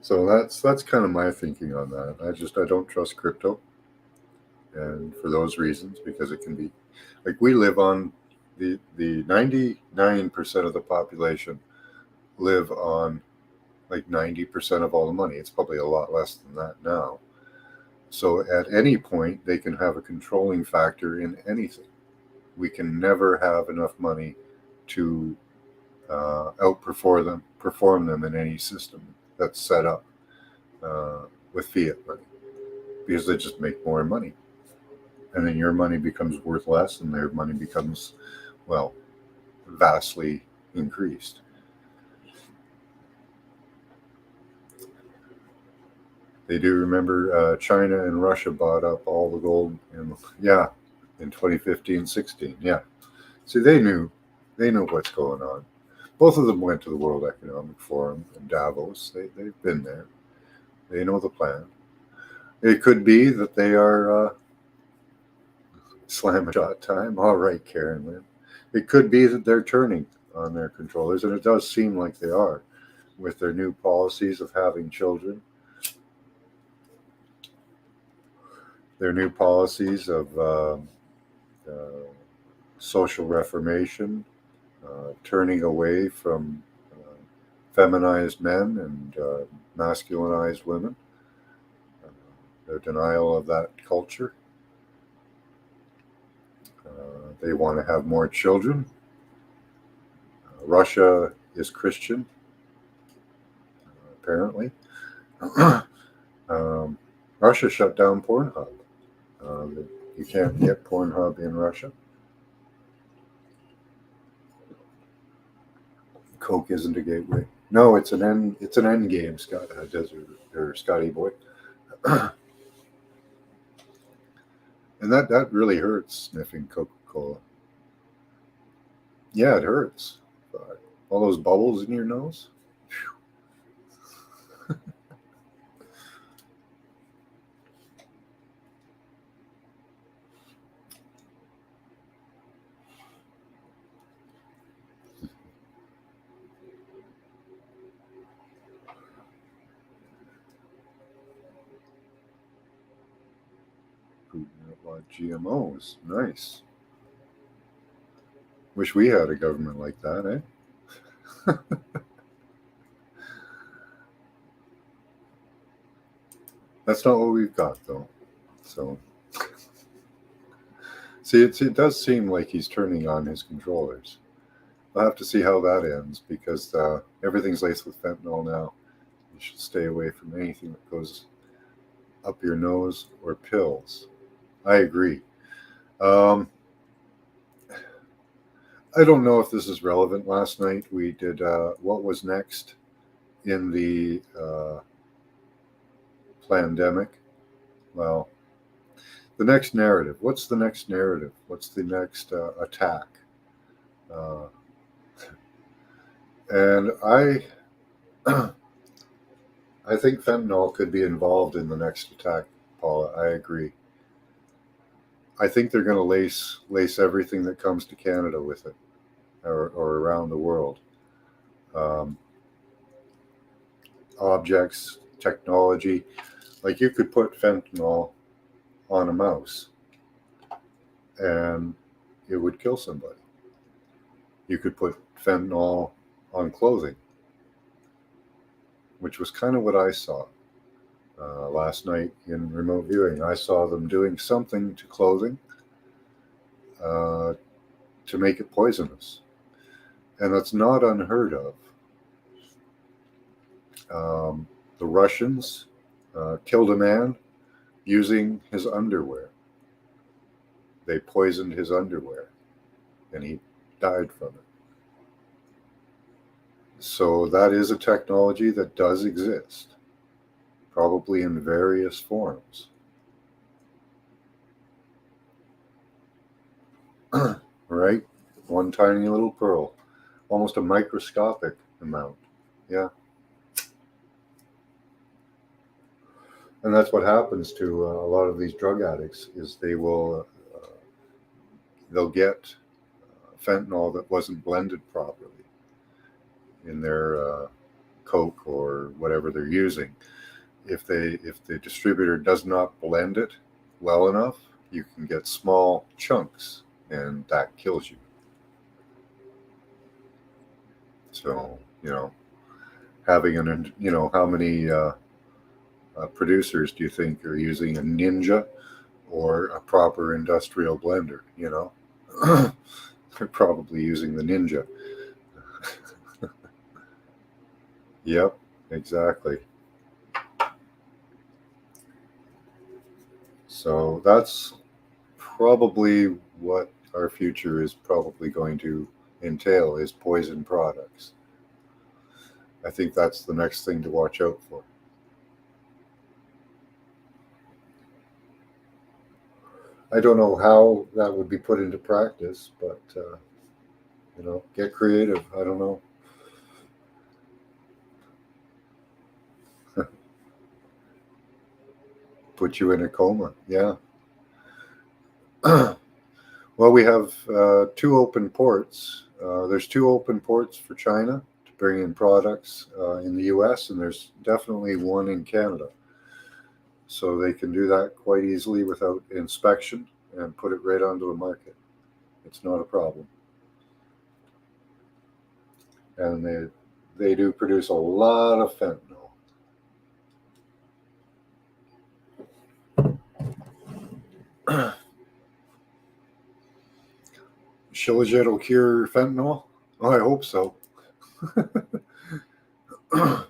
So that's kind of my thinking on that. I don't trust crypto, and for those reasons, because it can be like we live on the 99% of the population live on like 90% of all the money. It's probably a lot less than that now. So at any point, they can have a controlling factor in anything. We can never have enough money to perform them in any system that's set up with fiat money, because they just make more money, and then your money becomes worth less, and their money becomes, well, vastly increased. They do remember China and Russia bought up all the gold in 2015-16. Yeah, see, they knew what's going on. Both of them went to the World Economic Forum in Davos. They've been there. They know the plan. It could be that they are slam shot time. All right, Karen Lynn. It could be that they're turning on their controllers, and it does seem like they are, with their new policies of having children, their new policies of social reformation, turning away from feminized men and masculinized women, their denial of that culture. They want to have more children. Russia is Christian, apparently. Russia shut down Pornhub. You can't get Pornhub in Russia. Coke isn't a gateway. No, it's an end game, Desert or Scotty boy. And that really hurts, sniffing Coca-Cola. Yeah, it hurts. All those bubbles in your nose. GMOs, nice. Wish we had a government like that, eh? That's not what we've got, though. So, see, it does seem like he's turning on his controllers. I'll have to see how that ends, because everything's laced with fentanyl now. You should stay away from anything that goes up your nose or pills. I agree. I don't know if this is relevant. Last night we did what was next in the pandemic. Well, the next narrative. What's the next narrative? What's the next attack? And I think fentanyl could be involved in the next attack, Paula. I agree. I think they're going to lace everything that comes to Canada with it, or around the world. Um, Objects, technology. Like you could put fentanyl on a mouse and it would kill somebody. You could put fentanyl on clothing, which was kind of what I saw last night in remote viewing. I saw them doing something to clothing to make it poisonous. And that's not unheard of. The Russians killed a man using his underwear. They poisoned his underwear and he died from it. So that is a technology that does exist, probably in various forms. Right? One tiny little pearl, almost a microscopic amount. Yeah. And that's what happens to a lot of these drug addicts is they'll get fentanyl that wasn't blended properly in their Coke or whatever they're using. If the distributor does not blend it well enough, you can get small chunks, and that kills you. So having how many producers do you think are using a Ninja or a proper industrial blender? They're probably using the Ninja. Yep, exactly. So that's probably what our future is probably going to entail, is poison products. I think that's the next thing to watch out for. I don't know how that would be put into practice, but get creative. I don't know. Put you in a coma. Yeah. Well, we have 2 open ports. There's 2 open ports for China to bring in products in the U.S., and there's definitely one in Canada. So they can do that quite easily without inspection and put it right onto the market. It's not a problem. And they do produce a lot of fentanyl. Shilajit will cure fentanyl? Oh, I hope so. How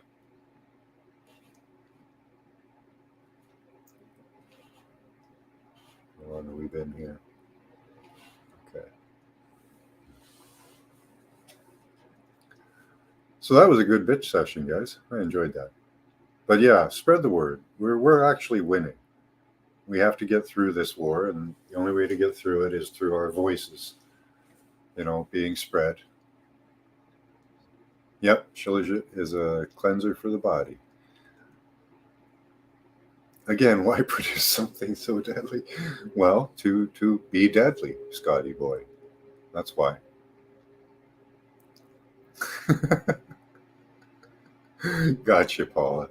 long have we been here? Okay. So that was a good bitch session, guys. I enjoyed that. But yeah, spread the word. We're actually winning. We have to get through this war, and the only way to get through it is through our voices, being spread. Yep, Shilajit is a cleanser for the body. Again, why produce something so deadly? Well, to be deadly, Scotty boy. That's why. Gotcha, Paula.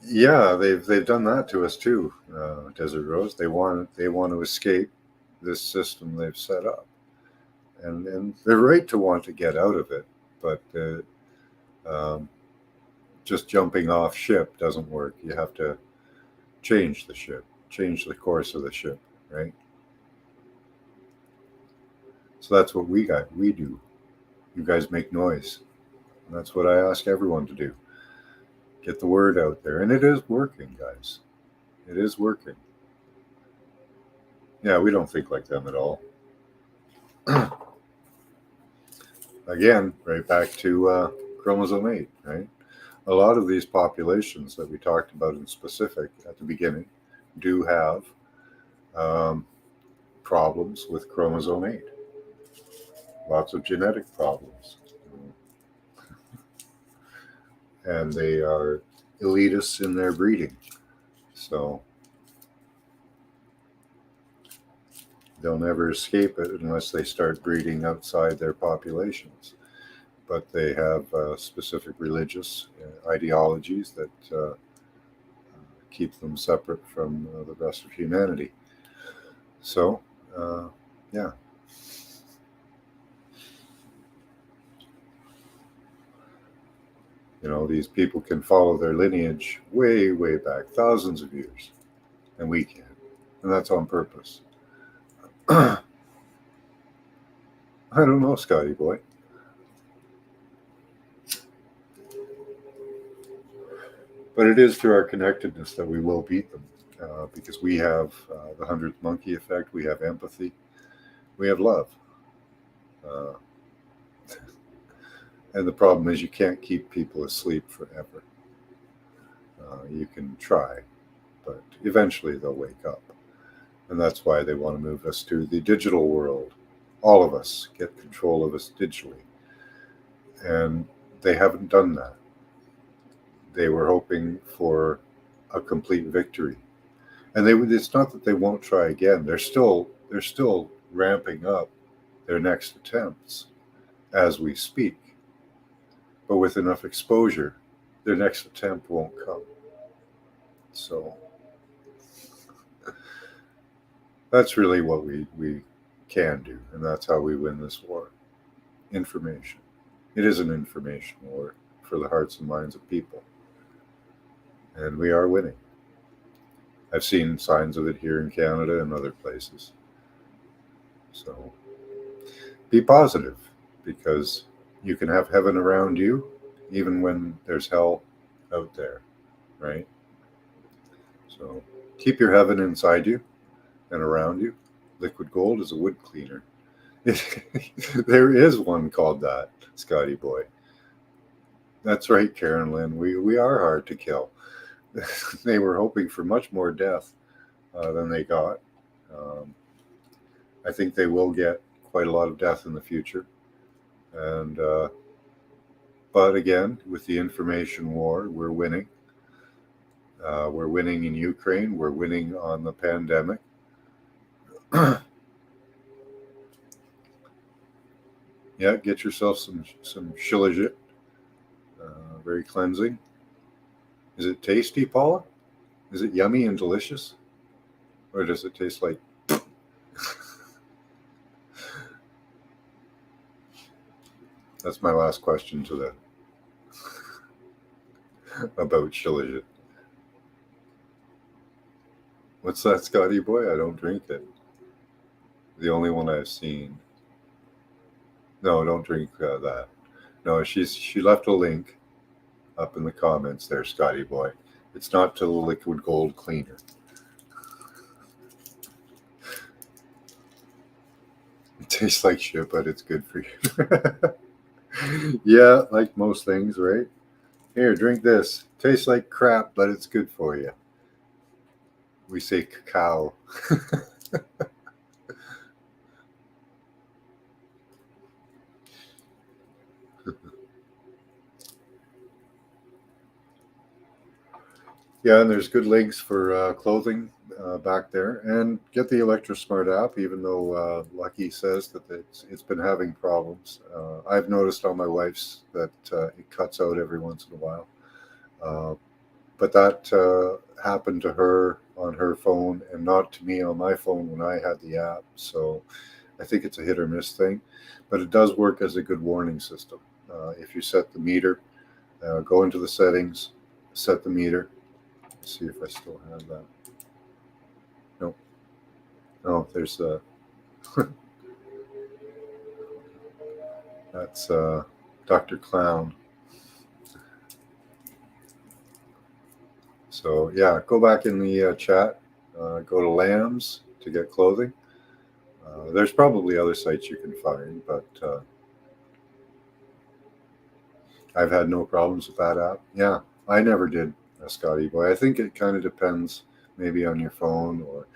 Yeah, they've done that to us too, Desert Rose. They want to escape this system they've set up, and they're right to want to get out of it, but just jumping off ship doesn't work. You have to change the ship, change the course of the ship, right? So that's what we do. You guys make noise. And that's what I ask everyone to do. Get the word out there. And it is working, guys. It is working. Yeah, we don't think like them at all. Again, right back to chromosome 8, right? A lot of these populations that we talked about in specific at the beginning do have problems with chromosome 8. Lots of genetic problems. and they are elitists in their breeding. So they'll never escape it unless they start breeding outside their populations. But they have specific religious ideologies that keep them separate from the rest of humanity. So, yeah. You know, these people can follow their lineage way, way back, thousands of years, and we can't. And that's on purpose. I don't know, Scotty boy. But it is through our connectedness that we will beat them, because we have the 100th monkey effect, we have empathy, we have love. And the problem is you can't keep people asleep forever. You can try, but eventually they'll wake up. And that's why they want to move us to the digital world. All of us get control of us digitally. And they haven't done that. They were hoping for a complete victory. And it's not that they won't try again. They're still ramping up their next attempts as we speak. But with enough exposure, their next attempt won't come. So that's really what we can do, and that's how we win this war. Information. It is an information war for the hearts and minds of people. And we are winning. I've seen signs of it here in Canada and other places. So be positive, because you can have heaven around you even when there's hell out there, right? So keep your heaven inside you and around you. Liquid gold is a wood cleaner. There is one called that, Scotty boy. That's right, Karen Lynn. We are hard to kill. They were hoping for much more death than they got. I think they will get quite a lot of death in the future. And but again, with the information war, we're winning. We're winning in Ukraine. We're winning on the pandemic. Yeah, get yourself some shilajit. Very cleansing. Is it tasty, Paula? Is it yummy and delicious? Or does it taste like... That's my last question to the about shilajit. What's that, Scotty boy? I don't drink it. The only one I've seen. No, don't drink that. No, she left a link up in the comments there, Scotty boy. It's not to the liquid gold cleaner. It tastes like shit, but it's good for you. Yeah, like most things, right? Here, drink this. Tastes like crap, but it's good for you. We say cacao. Yeah, and there's good links for clothing back there. And get the ElectroSmart app, even though Lucky says that it's been having problems. I've noticed on my wife's that it cuts out every once in a while. But that happened to her on her phone and not to me on my phone when I had the app. So I think it's a hit or miss thing. But it does work as a good warning system. If you set the meter, go into the settings, set the meter. Let's see if I still have that. Nope. Oh, there's a... That's Dr. Clown. So yeah, go back in the chat, go to Lambs to get clothing. There's probably other sites you can find, but I've had no problems with that app. Yeah, I never did, Scotty boy. I think it kind of depends maybe on your phone, or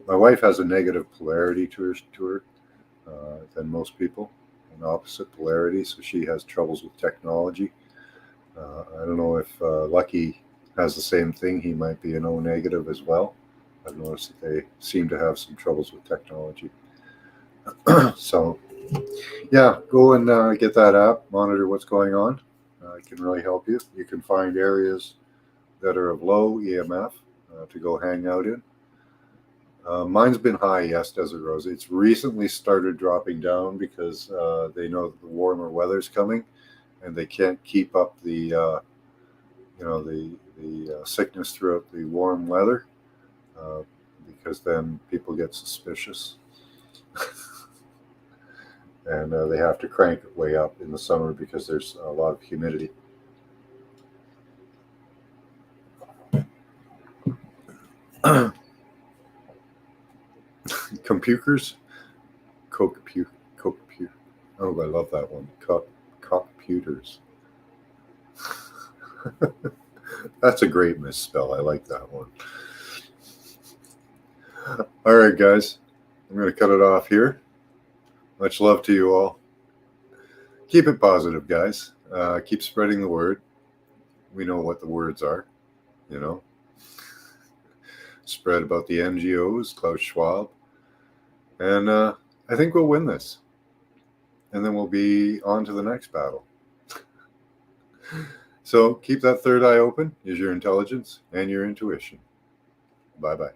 my wife has a negative polarity to her than most people, an opposite polarity, so she has troubles with technology. I don't know if Lucky has the same thing. He might be an O negative as well. I've noticed that they seem to have some troubles with technology. So, yeah, go and get that app, monitor what's going on. It can really help you. You can find areas that are of low EMF to go hang out in. Mine's been high, yes, Desert Rose. It's recently started dropping down because they know that the warmer weather's coming, and they can't keep up the sickness throughout the warm weather, because then people get suspicious, and they have to crank it way up in the summer because there's a lot of humidity. Computers, co-compute. Oh, I love that one. Computers. That's a great misspell. I like that one. All right, guys. I'm going to cut it off here. Much love to you all. Keep it positive, guys. Keep spreading the word. We know what the words are, you know. Spread about the NGOs, Klaus Schwab. And I think we'll win this. And then we'll be on to the next battle. So keep that third eye open. Use your intelligence and your intuition. Bye-bye.